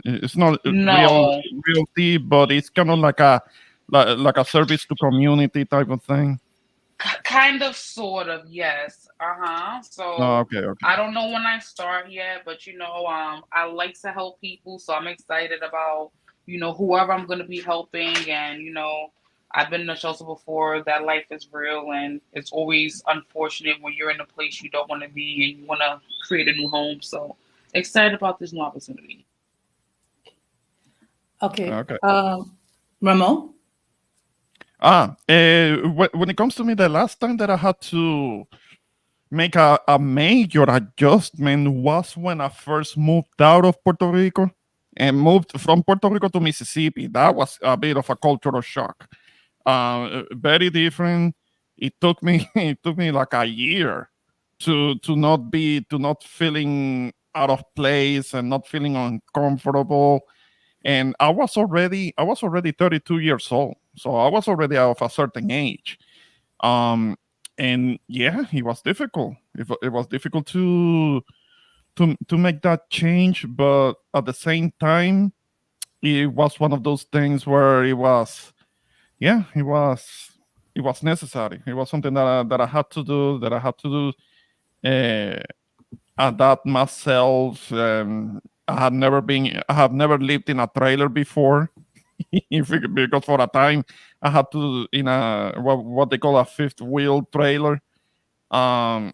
It's not No, realty, but it's kind of like a like a service to community type of thing. kind of, sort of, yes. Uh-huh. Oh, So okay, okay. I don't know when I start yet, but I like to help people, so I'm excited about, whoever I'm gonna be helping, and I've been in a shelter before. That life is real, and it's always unfortunate when you're in a place you don't want to be and you want to create a new home. So excited about this new opportunity. Okay. Okay. Ramon? When it comes to me, the last time that I had to make a major adjustment was when I first moved out of Puerto Rico and moved from Puerto Rico to Mississippi. That was a bit of a cultural shock. Very different. It took me like a year to not feeling out of place and not feeling uncomfortable. And I was already 32 years old, so I was already of a certain age. Um, and yeah, it was difficult. It was difficult to make that change, but at the same time, it was one of those things where yeah, it was necessary. It was something that I had to do. That I had to do. Adapt myself. I have never lived in a trailer before. Because for a time I had to in a what they call a fifth wheel trailer. Um,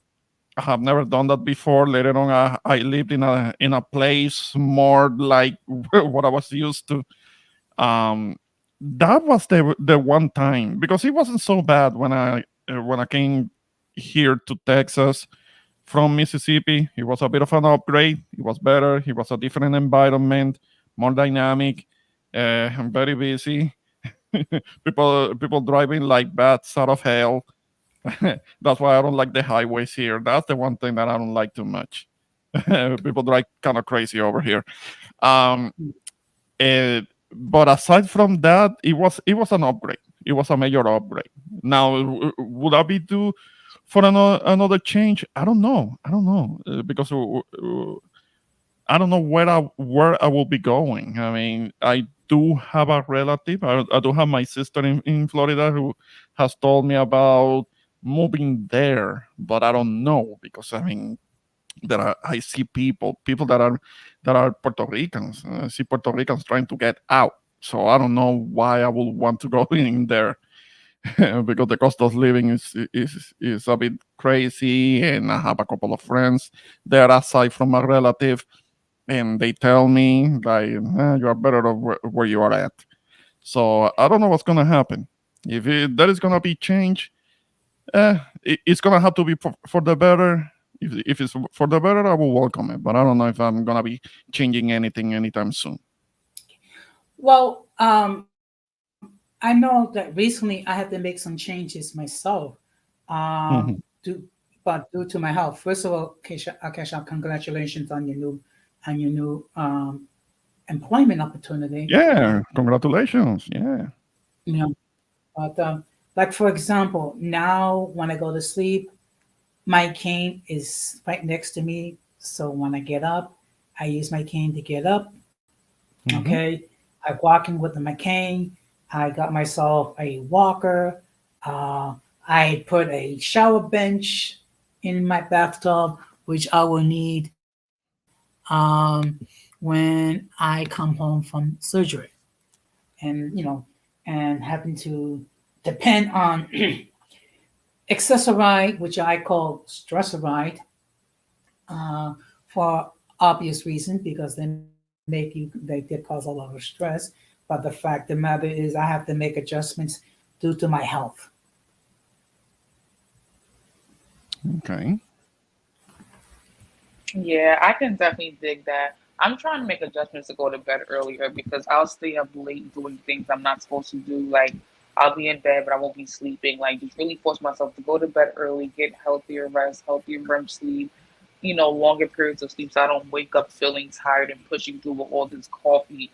I have never done that before. Later on, I lived in a place more like what I was used to. Um, that was the one time because it wasn't so bad when I came here to Texas from Mississippi. It was a bit of an upgrade. It was better. It was a different environment, more dynamic, and very busy. People driving like bats out of hell. That's why I don't like the highways here. That's the one thing that I don't like too much. People drive kind of crazy over here. Um, but aside from that, it was an upgrade. It was a major upgrade. Now, would I be due for another change? I don't know. I don't know because I don't know where I will be going. I mean, I do have a relative. I do have my sister in Florida who has told me about moving there, but I don't know because I mean I see people that are Puerto Ricans. I see Puerto Ricans trying to get out. So I don't know why I would want to go in there because the cost of living is a bit crazy, and I have a couple of friends there aside from a relative, and they tell me like you are better off where you are at. So I don't know what's gonna happen. If there is gonna be change, it's gonna have to be for the better. If it's for the better, I will welcome it. But I don't know if I'm gonna be changing anything anytime soon. Well, I know that recently I had to make some changes myself. Mhm. But due to my health, first of all, Kesha, congratulations on your new employment opportunity. Yeah, congratulations. Yeah. You know, but like for example, now when I go to sleep, my cane is right next to me. So when I get up, I use my cane to get up. Hmm. Okay, I walking with my cane. I got myself a walker. Uh, I put a shower bench in my bathtub, which I will need when I come home from surgery, and and having to depend on accessoride, which I call stressoride, for obvious reasons because they did cause a lot of stress. But the fact of the matter is, I have to make adjustments due to my health. Okay. Yeah, I can definitely dig that. I'm trying to make adjustments to go to bed earlier because I'll stay up late doing things I'm not supposed to do. Like I'll be in bed, but I won't be sleeping. Like just really force myself to go to bed early, get healthier rest, healthier REM sleep, longer periods of sleep so I don't wake up feeling tired and pushing through with all this coffee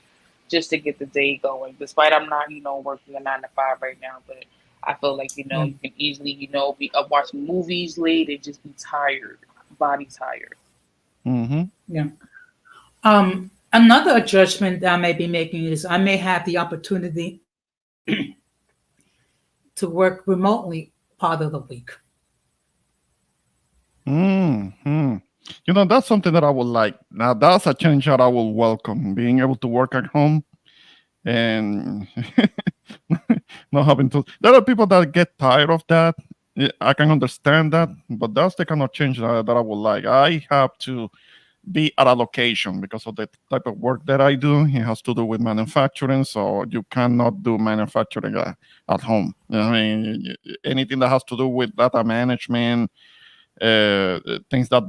just to get the day going. Despite I'm not, working a 9 to 5 right now, but I feel like, Yeah. you can easily, be up watching movies late and just be tired, body tired. Mm-hmm. Yeah. Another adjustment that I may be making is I may have the opportunity to work remotely part of the week. Hmm. That's something that I would like. Now, that's a change that I will welcome. Being able to work at home and not having to. There are people that get tired of that. Yeah, I can understand that, but that's the kind of change that I would like. I have to be at a location because of the type of work that I do. It has to do with manufacturing, so you cannot do manufacturing at home. I mean, anything that has to do with data management, things that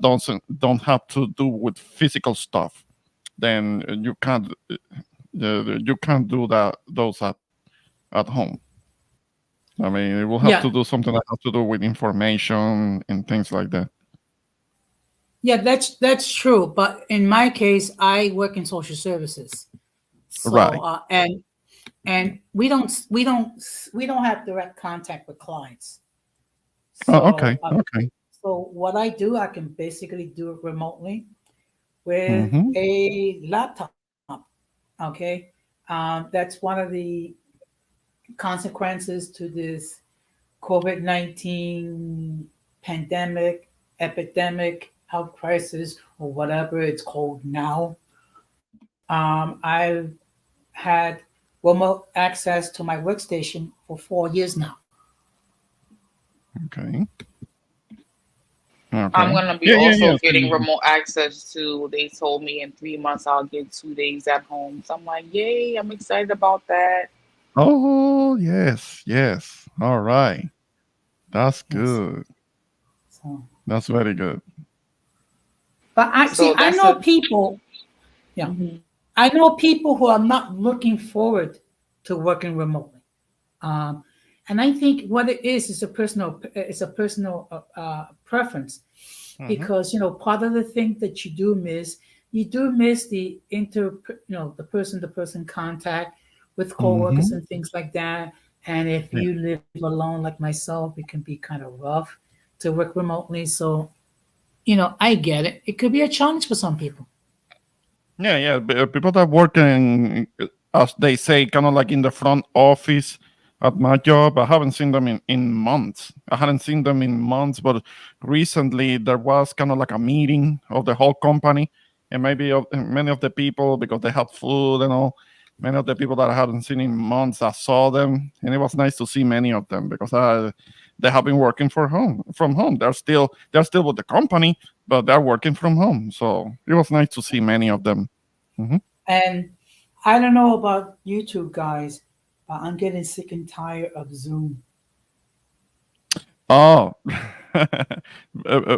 don't have to do with physical stuff, then you can't do those at home. I mean, it will have Yeah. to do something that has to do with information and things like that. Yeah, that's true. But in my case, I work in social services. So Right. and we don't have direct contact with clients. Oh, okay. So Okay. so what I do, I can basically do it remotely with Mm-hmm. a laptop. Okay. That's one of the consequences to this COVID-19 pandemic, epidemic, health crisis, or whatever it's called now. I've had remote access to my workstation for 4 years now. Okay. I'm Okay. gonna be Yeah. Yeah. also Yeah. getting remote access to. They told me in 3 months I'll get 2 days at home. So I'm like, yay! I'm excited about that. Oh, yes. Yes. All right. That's Yes. good. So, That's very good. but I see. So I that's know a. people. Yeah, Mhm. I know people who are not looking forward to working remotely. Um, and I think what it is a personal preference, Mm-hmm. because part of the thing that you do miss the the person to person contact with coworkers Mm-hmm. and things like that. And if Yeah. you live alone like myself, it can be kind of rough to work remotely. So I get it. It could be a challenge for some people. Yeah. Yeah. People that work in, as they say, kind of like in the front office at my job. I haven't seen them in months. I hadn't seen them in months, but recently there was kind of like a meeting of the whole company, and maybe many of the people, because they had food and all. Many of the people that I hadn't seen in months, I saw them, and it was nice to see many of them because they have been working from home. They're still with the company, but they're working from home. So it was nice to see many of them. Mhm. And I don't know about you two guys, but I'm getting sick and tired of Zoom. Oh,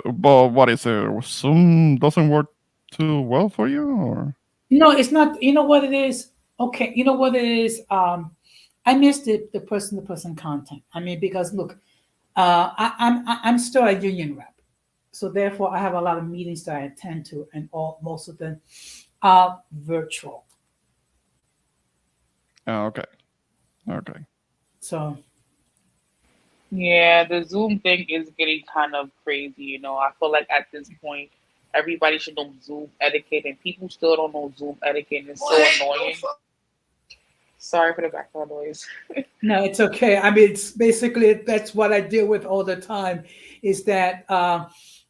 but what is it? Zoom doesn't work too well for you, or? No, it's not. You know what it is? Okay, you know what it is? I miss the person to person content. I mean, because look, I'm still a union rep, so therefore I have a lot of meetings that I attend to, and most of them are virtual. Oh, okay, okay. So Yeah, the Zoom thing is getting kind of crazy. I feel like at this point, everybody should know Zoom etiquette, and people still don't know Zoom etiquette, and it's so annoying. Sorry for the background noise. no, it's okay. I mean, it's basically that's what I deal with all the time. Is that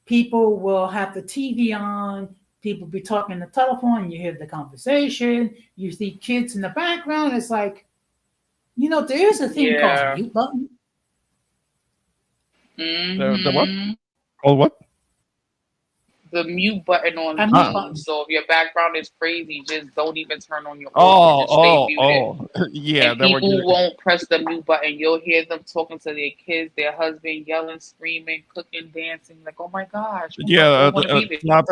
people will have the TV on, people be talking on the telephone, you hear the conversation, you see kids in the background. It's like, there is a thing called Yeah. mute button. The what? Hmm. Called what? the mute button on A mute Zoom. button. So if your background is crazy, just don't even turn on your audio. Just stay muted. Yeah, And they were. people won't press the mute button. You'll hear them talking to their kids, their husband, yelling, screaming, cooking, dancing. Like, oh my gosh, Yeah, I don't want to be there.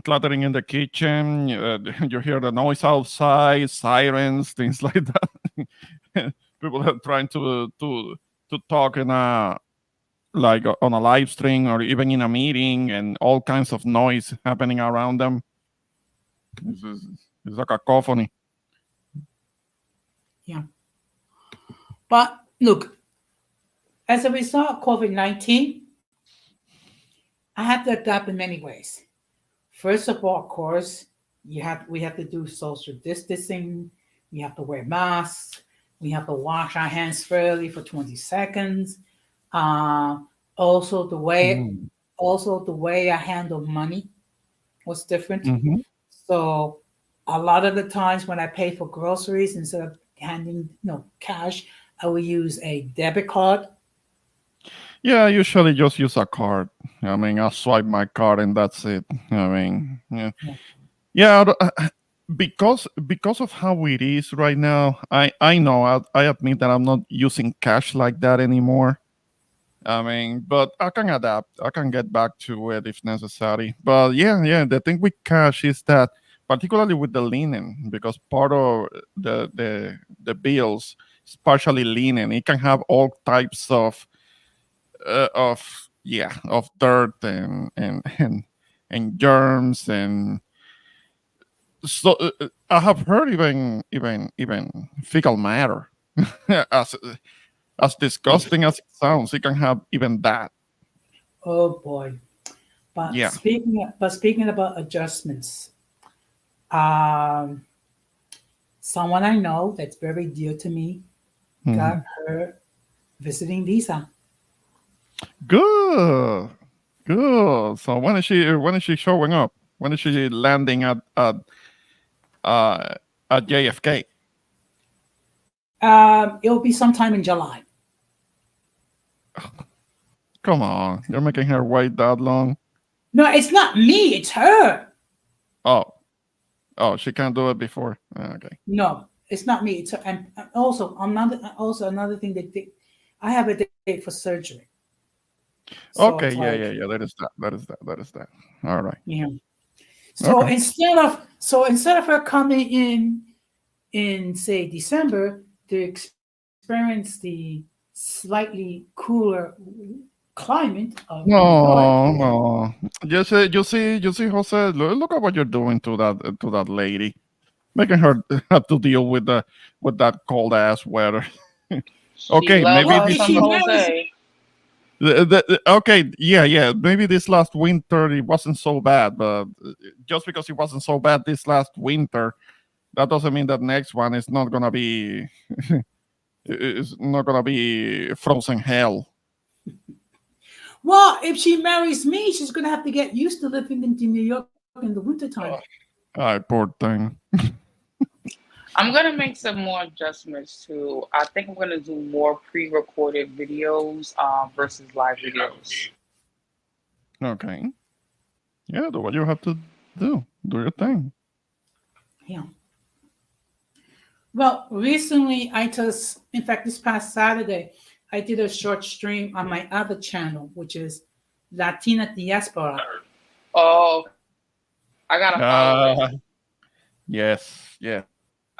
clattering in the kitchen. You hear the noise outside, sirens, things like that. People are trying to talk in a like on a live stream or even in a meeting, and all kinds of noise happening around them. It's a cacophony. Yeah. But look, as a result of COVID-19, I had to adapt in many ways. First of all, of course, we have to do social distancing. We have to wear masks. We have to wash our hands thoroughly for 20 seconds. Also, the way I handle money was different. Mm-hmm. So, a lot of the times when I pay for groceries, instead of handing cash, I will use a debit card. Yeah, I usually just use a card. I mean, I'll swipe my card and that's it. I mean, yeah. Because of how it is right now, I know I admit that I'm not using cash like that anymore. I mean, but I can adapt. I can get back to it if necessary. But yeah. The thing with cash is that, particularly with the linen, because part of the bills is partially linen. It can have all types of dirt and germs, and so I have heard even fecal matter. as as disgusting as it sounds, it can have even that. Oh boy! But Yeah. speaking about adjustments, um, someone I know that's very dear to me got her visiting visa. Good. Good. So when is she showing up? When is she landing uh at JFK? It'll be sometime in July. Come on, you're making her wait that long. No, it's not me. It's her. Oh, she can't do it before. Okay. No, it's not me. It's her. And also another thing I have a date for surgery. So Okay. it's Yeah. like, That is that. All right. yeah. So Okay. instead of her coming in say December to experience the slightly cooler climate of New York. No. You see, Jose. Look at what you're doing to that lady, making her have to deal with that cold ass weather. She Okay, loves maybe Well, her if this some she marries, Jose. okay, yeah. Maybe this last winter it wasn't so bad, but just because it wasn't so bad this last winter, that doesn't mean that next one is not gonna be is not gonna be frozen hell. well, if she marries me, she's gonna have to get used to living in New York in the wintertime. Poor thing. I'm gonna make some more adjustments too. I think I'm gonna do more pre-recorded videos versus live videos. Okay. Yeah, do what you have to do. Do your thing. Yeah. Well, recently in fact, this past Saturday, I did a short stream on my other channel, which is Latina Diaspora. Oh, I gotta follow it. Yes. Yeah.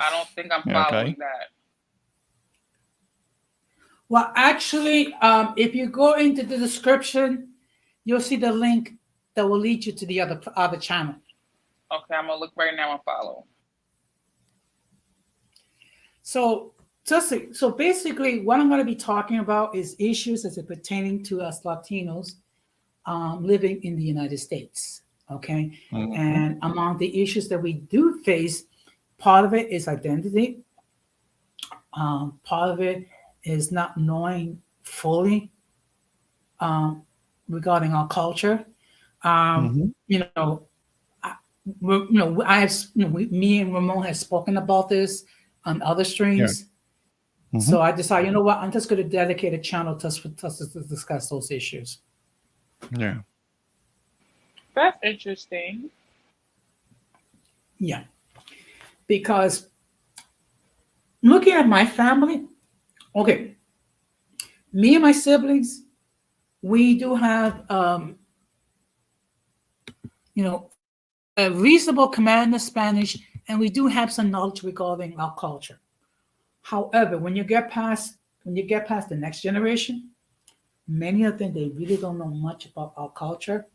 I don't think I'm Yeah, following okay. that. Well, actually, if you go into the description, you'll see the link that will lead you to the other channel. Okay, I'm gonna look right now and follow. So basically, what I'm going to be talking about is issues as it pertaining to us Latinos living in the United States. Okay, and among the issues that we do face, part of it is identity. Part of it is not knowing fully regarding our culture. You know, me and Ramon have spoken about this on other streams. So I decided, you know what, I'm just going to dedicate a channel to discuss those issues. Yeah. That's interesting. Yeah, because looking at my family, okay, me and my siblings, we do have, a reasonable command of Spanish, and we do have some knowledge regarding our culture. However, when you get past the next generation, many of them they really don't know much about our culture,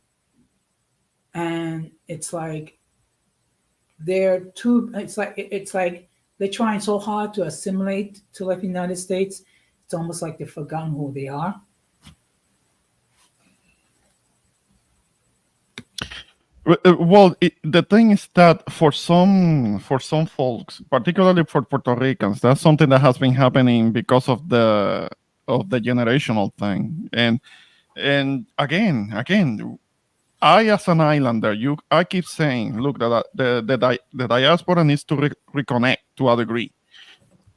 and it's like they're too. It's like they're trying so hard to assimilate to like the United States. It's almost like they've forgotten who they are. Well, the thing is that for some folks, particularly for Puerto Ricans, that's something that has been happening because of the generational thing. And again, I as an islander, I keep saying, look, the diaspora needs to reconnect to a degree.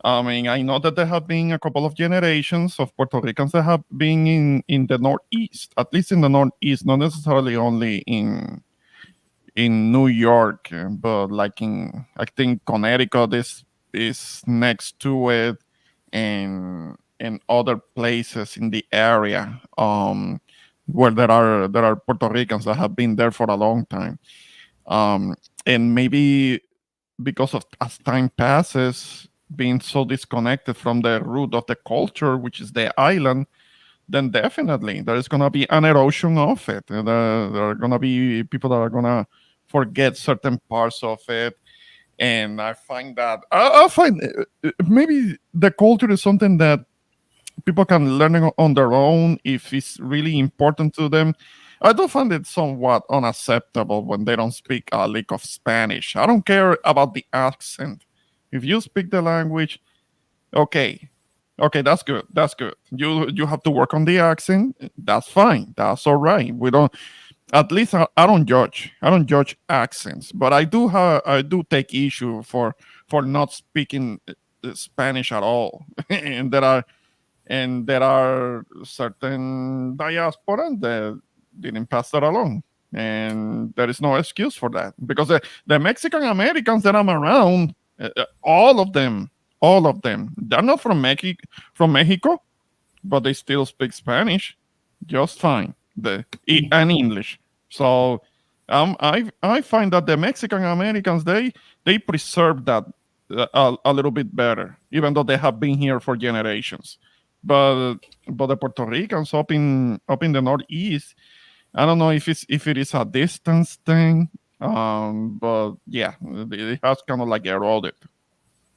I mean, I know that there have been a couple of generations of Puerto Ricans that have been in the Northeast, at least in the Northeast, not necessarily only in New York, but like I think Connecticut is next to it, and other places in the area, where there are Puerto Ricans that have been there for a long time, um, and maybe because of as time passes, being so disconnected from the root of the culture, which is the island, then definitely there is going to be an erosion of it. There are going to be people that are going to forget certain parts of it. And I find that I find maybe the culture is something that people can learn on their own if it's really important to them. I do find it somewhat unacceptable when they don't speak a lick of Spanish. I don't care about the accent. If you speak the language, okay, okay, that's good. That's good. You have to work on the accent. That's fine. That's all right. We don't. At least I don't judge. I don't judge accents, but I do take issue for not speaking Spanish at all, and there are certain diasporas that didn't pass that along, and there is no excuse for that because the Mexican Americans that I'm around, all of them, they're not from Mexico, but they still speak Spanish just fine, and English. So I find that the Mexican Americans they preserve that a little bit better, even though they have been here for generations. But but the Puerto Ricans up in the Northeast, I don't know if it is a distance thing, but yeah, it has kind of like eroded.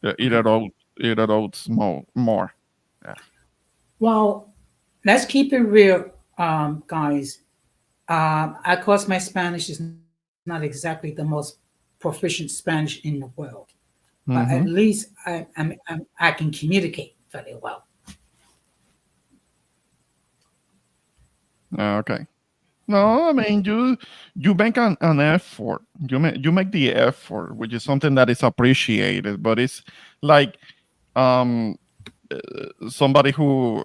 It Okay. erodes more. Yeah. Well, let's keep it real, guys. Of course, my Spanish is not exactly the most proficient Spanish in the world, but at Mm-hmm. least I can communicate fairly well. Okay. No, I mean you make an effort. You make the effort, which is something that is appreciated. But it's like um somebody who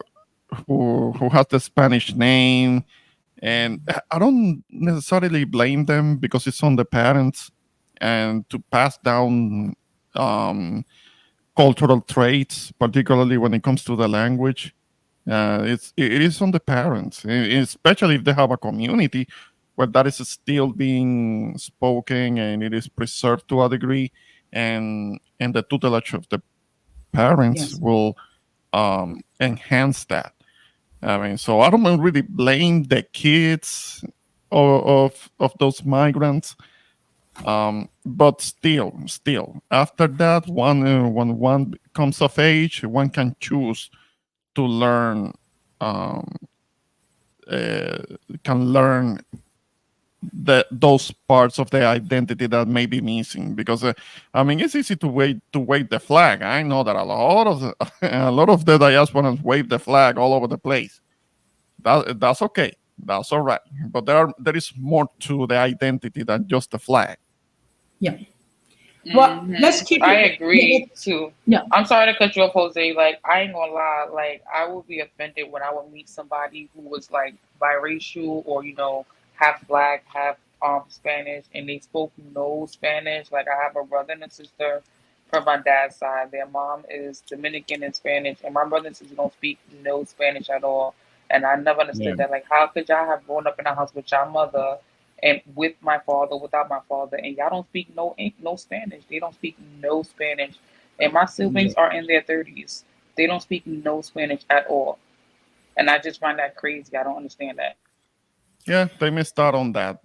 has the Spanish name, and I don't necessarily blame them because it's on the parents and to pass down um cultural traits, particularly when it comes to the language. It is on the parents, especially if they have a community where that is still being spoken and it is preserved to a degree, and the tutelage of the parents Yes. will enhance that. I mean, so I don't really blame the kids of those migrants, but still, after that, when one comes of age, one can choose to learn, um, uh, can learn those parts of the identity that may be missing. Because I mean, it's easy to wave the flag. I know that a lot of the diasporans wave the flag all over the place. That's okay. That's all right. But there is more to the identity than just the flag. Yeah. Well, let's keep I it. Yeah. agree too. Yeah. I'm sorry to cut you off, Jose. Like, I ain't gonna lie. Like, I would be offended when I would meet somebody who was like biracial or half black, half Spanish, and they spoke no Spanish. Like I have a brother and a sister from my dad's side. Their mom is Dominican and Spanish, and my brother and sister don't speak no Spanish at all. And I never Yeah. understood that. Like, how could y'all have grown up in a house with your mother and with my father, without my father, and y'all don't speak no Spanish? They don't speak no Spanish, and my Yeah. siblings are in their 30s. They don't speak no Spanish at all, and I just find that crazy. I don't understand that. Yeah, they missed out on that.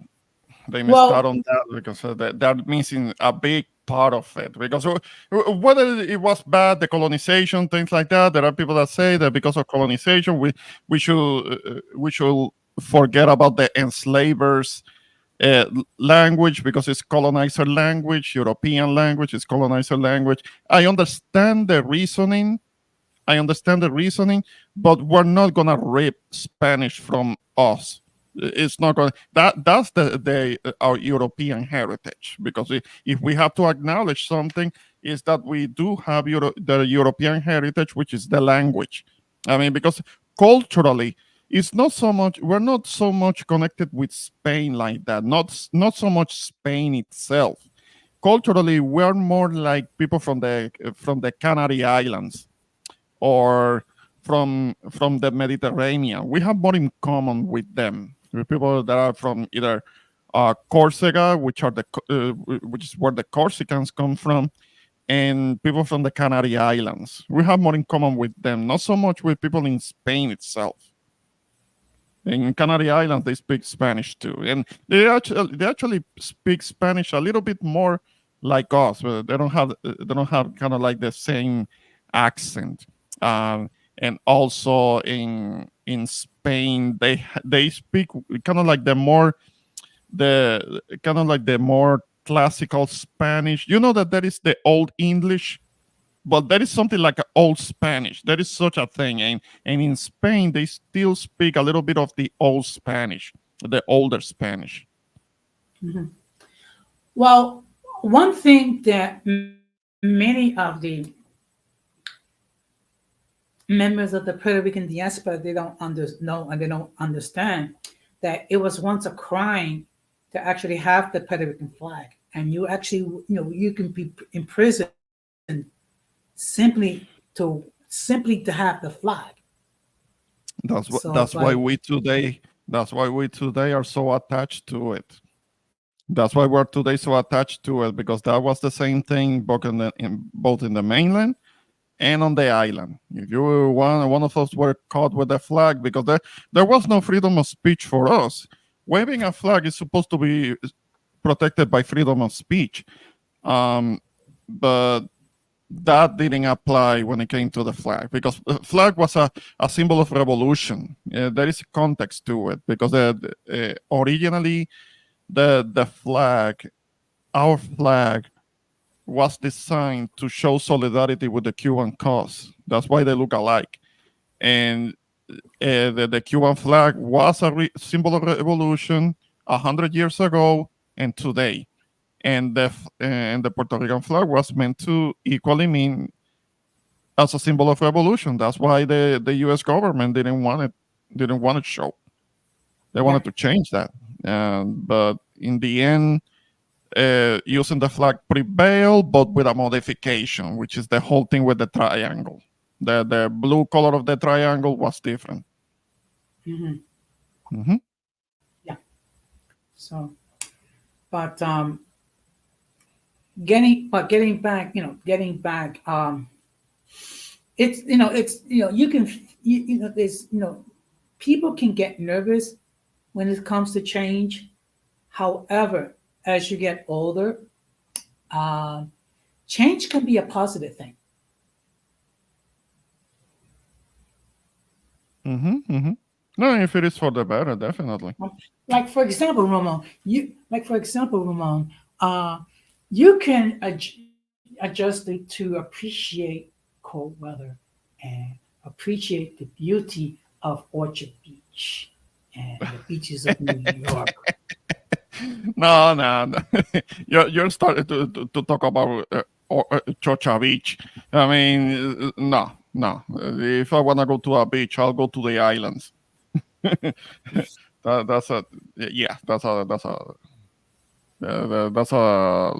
They missed out Well, on that because they're missing a big part of it. Because whether it was bad, the colonization, things like that, there are people that say that because of colonization, we should forget about the enslavers' language because it's colonizer language, European language, it's colonizer language. I understand the reasoning. But we're not gonna rip Spanish from us. It's not going. That's the our European heritage. Because if we have to acknowledge something, is that we do have the European heritage, which is the language. I mean, because culturally, it's not so much. We're not so much connected with Spain like that. Not so much Spain itself. Culturally, we're more like people from the Canary Islands or from the Mediterranean. We have more in common with them. With people that are from either Corsica, which is where the Corsicans come from, and people from the Canary Islands. We have more in common with them, not so much with people in Spain itself. In Canary Islands, they speak Spanish too, and they actually speak Spanish a little bit more like us. But they don't have kind of like the same accent. And also in Spain, they speak kind of like the more classical Spanish. You know that there is the Old English, but there is something like an old Spanish. There is such a thing, and in Spain they still speak a little bit of the old Spanish, the older Spanish. well, one thing that many of the members of the Puerto Rican diaspora they don't know and they don't understand that it was once a crime to actually have the Puerto Rican flag, and you actually you can be imprisoned simply simply to have the flag. So it's That's why like, we today are so attached to it. That's why we're today so attached to it, because that was the same thing both in the mainland and on the island. If you were one of us were caught with a flag, because there was no freedom of speech for us. Waving a flag is supposed to be protected by freedom of speech, um, but that didn't apply when it came to the flag, because the flag was a symbol of revolution. There is context to it, because originally the flag, our flag, was designed to show solidarity with the Cuban cause. That's why they look alike. And the Cuban flag was a symbol of revolution 100 years ago and today. And the Puerto Rican flag was meant to equally mean as a symbol of revolution. That's why the U.S. government didn't want it show. They yeah, wanted to change that, but in the end, using the flag prevailed, but with a modification, which is the whole thing with the triangle. The blue color of the triangle was different. hmm Hmm. yeah. So, but getting back, you can there's people can get nervous when it comes to change. However, as you get older, uh, change can be a positive thing. Hmm. Hmm. No, if it is for the better, definitely. Like for example, Ramon, uh, you can adjust it to appreciate cold weather and appreciate the beauty of Orchard Beach and the beaches of New York. No, no, no. You're starting to talk about Chocha Beach. I mean, no, no. If I want to go to a beach, I'll go to the islands. That's a yeah. That's a That's a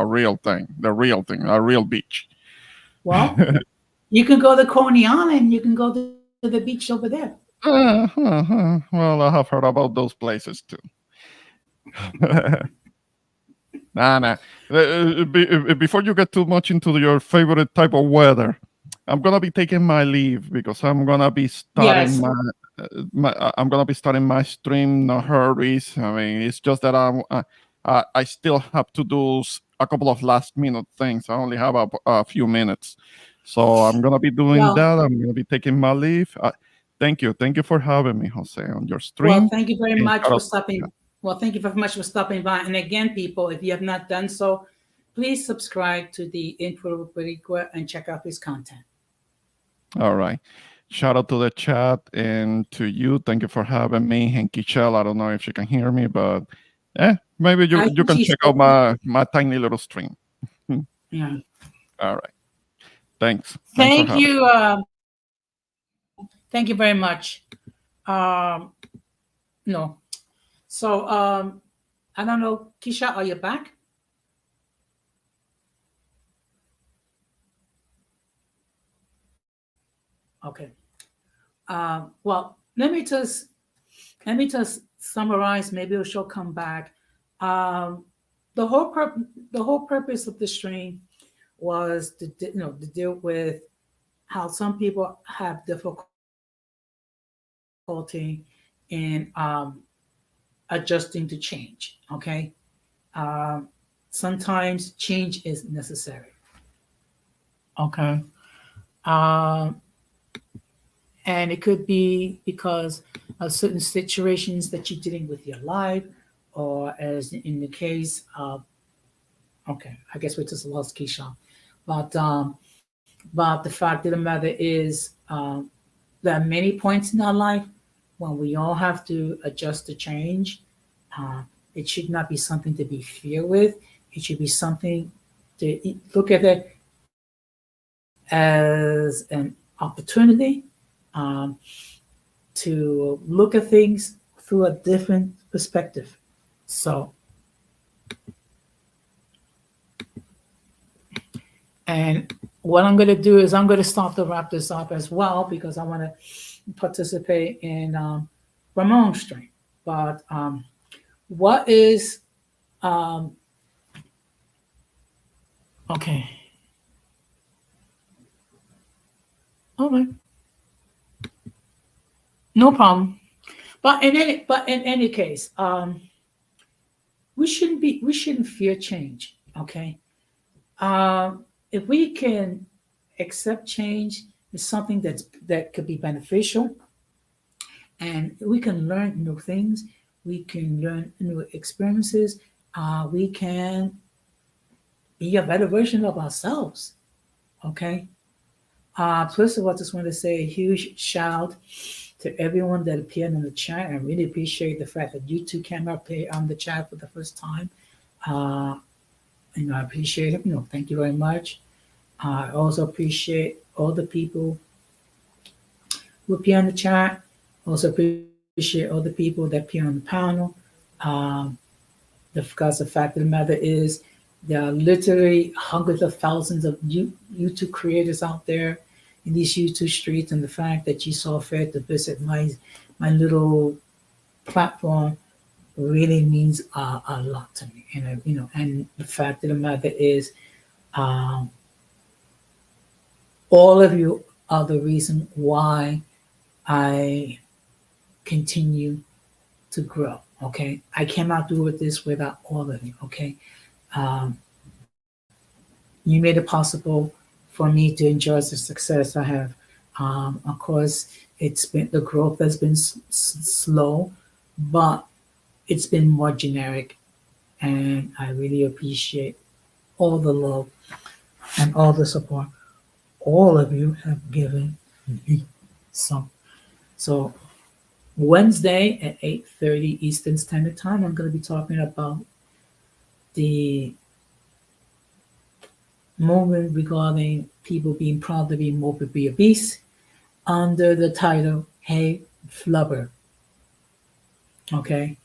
real thing, the real thing, a real beach. Well, you can go to Coney Island. You can go to the beach over there. Well, I have heard about those places too. Nah. Before you get too much into your favorite type of weather, I'm gonna be taking my leave because I'm gonna be starting Yes. I'm gonna be starting my stream. No hurries. I mean, it's just that I still have to do a couple of last minute things. I only have a few minutes, so I'm gonna be doing Well, that. I'm gonna be taking my leave. Thank you for having me, Jose, on your well, stream. thank you very And much shout for out to stopping. Well, thank you very much for stopping by. And again, people, if you have not done so, please subscribe to the Info Boricua and check out his content. All right. Shout out to the chat and to you. Thank you for having me. And Kichel, I don't know if she can hear me, but maybe I you think can she's check out my tiny little stream. yeah. All right. Thanks. Thanks for Thank having me. you. Thank you very much. No. So I don't know, Kisha, are you back? Okay. Well, let me just summarize. Maybe she'll come back. Um, the whole purpose of the stream was to deal with how some people have difficulty in adjusting to change. Okay, sometimes change is necessary. Okay, um, and it could be because of certain situations that you're dealing with your life, or as in the case of, okay, I guess we just lost Keyshawn, but the fact of the matter is, there are many points in our life when we all have to adjust to change. Uh, it should not be something to be feared with. It should be something to look at it as an opportunity, um, to look at things through a different perspective. So, and what I'm going to do is I'm going to start to wrap this up as well because I want to participate in Ramon's stream. But what is okay? All right, no problem. But in any case, we shouldn't fear change. Okay, if we can accept change as something that could be beneficial, and we can learn new things, we can learn new experiences, we can be a better version of ourselves. Okay. First of all, I just want to say a huge shout out to everyone that appeared in the chat. I really appreciate the fact that you two came up here on the chat for the first time. Uh, I appreciate it. Thank you very much. I also appreciate all the people who appear on the chat. Also appreciate all the people that appear on the panel. Um, because the fact of the matter is, there are literally hundreds of thousands of YouTube creators out there in these YouTube streets, and the fact that you saw fit to visit my little platform really means a lot to me. And the fact of the matter is, um, all of you are the reason why I continue to grow. Okay, I cannot do this without all of you. Okay, um, you made it possible for me to enjoy the success I have. Of course, the growth has been slow, but it's been more generic, and I really appreciate all the love and all the support all of you have given me. So Wednesday at 8:30 Eastern Standard Time, I'm going to be talking about the movement regarding people being proud to be morbidly obese under the title "Hey Flubber." Okay,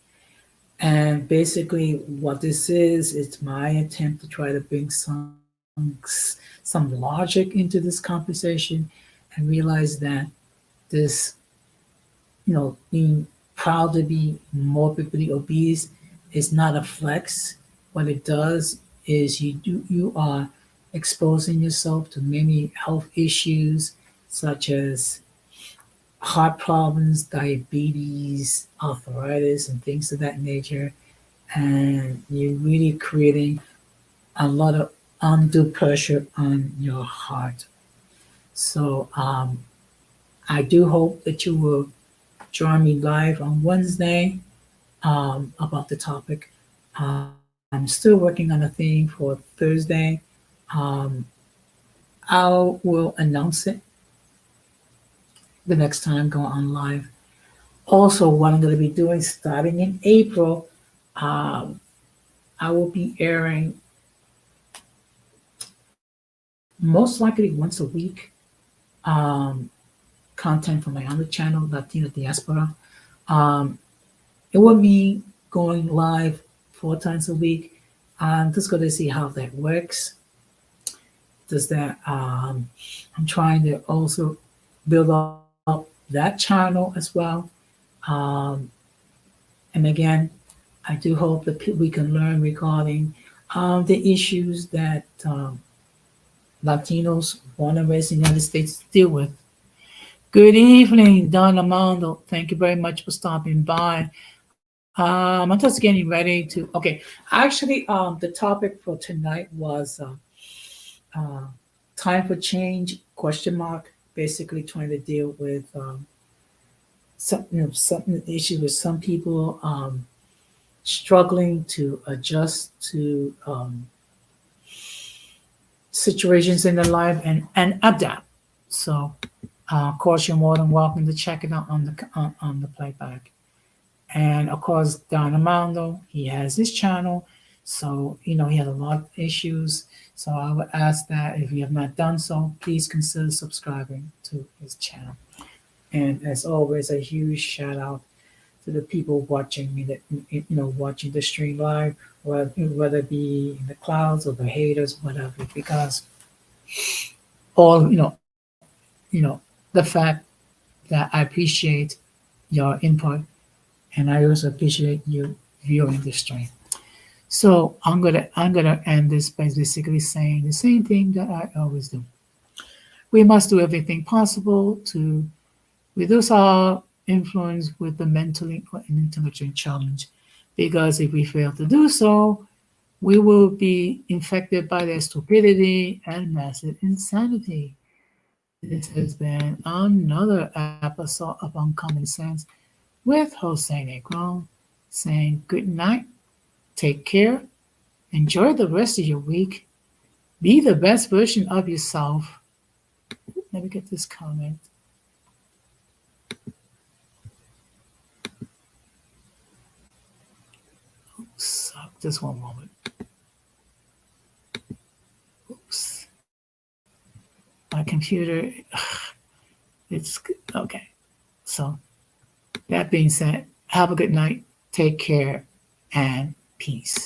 And basically, what this is, it's my attempt to try to bring some logic into this conversation and realize that this, being proud to be morbidly obese is not a flex. What it does is you are exposing yourself to many health issues such as heart problems, diabetes, arthritis, and things of that nature. And you're really creating a lot of undue pressure on your heart. So I do hope that you will join me live on Wednesday about the topic. I'm still working on a theme for Thursday. Um, I will announce it the next time I go on live. Also, what I'm going to be doing starting in April, um, I will be airing most likely once a week um, content from my other channel, Latina Diaspora. Um, it will be going live 4 times a week. I'm just going to see how that works. Does that? I'm trying to also build up that channel as well. Um, and again, I do hope that we can learn regarding the issues that Latinos born and raised in the United States deal with. Good evening, Don Armando. Thank you very much for stopping by. I'm just getting ready to. Okay, actually, the topic for tonight was uh, time for change? Question mark. Basically, trying to deal with some issue with some people struggling to adjust to situations in their life and adapt. So, of course, you're more than welcome to check it out on the playback. And of course, Don Armando, he has his channel. So, he has a lot of issues. So I would ask that if you have not done so, please consider subscribing to his channel. And as always, a huge shout out to the people watching me that watching the stream live, whether it be in the clouds or the haters, whatever, because all the fact that I appreciate your input and I also appreciate you viewing the stream. So I'm gonna end this by basically saying the same thing that I always do. We must do everything possible to reduce our influence with the mentally and intellectually challenged, because if we fail to do so, we will be infected by their stupidity and massive insanity. This has been another episode of Uncommon Sense with Jose Negron saying good night, take care, enjoy the rest of your week, be the best version of yourself. Let me get this comment. Oops, just one moment. Oops. My computer, it's okay. So, that being said, have a good night, take care, and peace.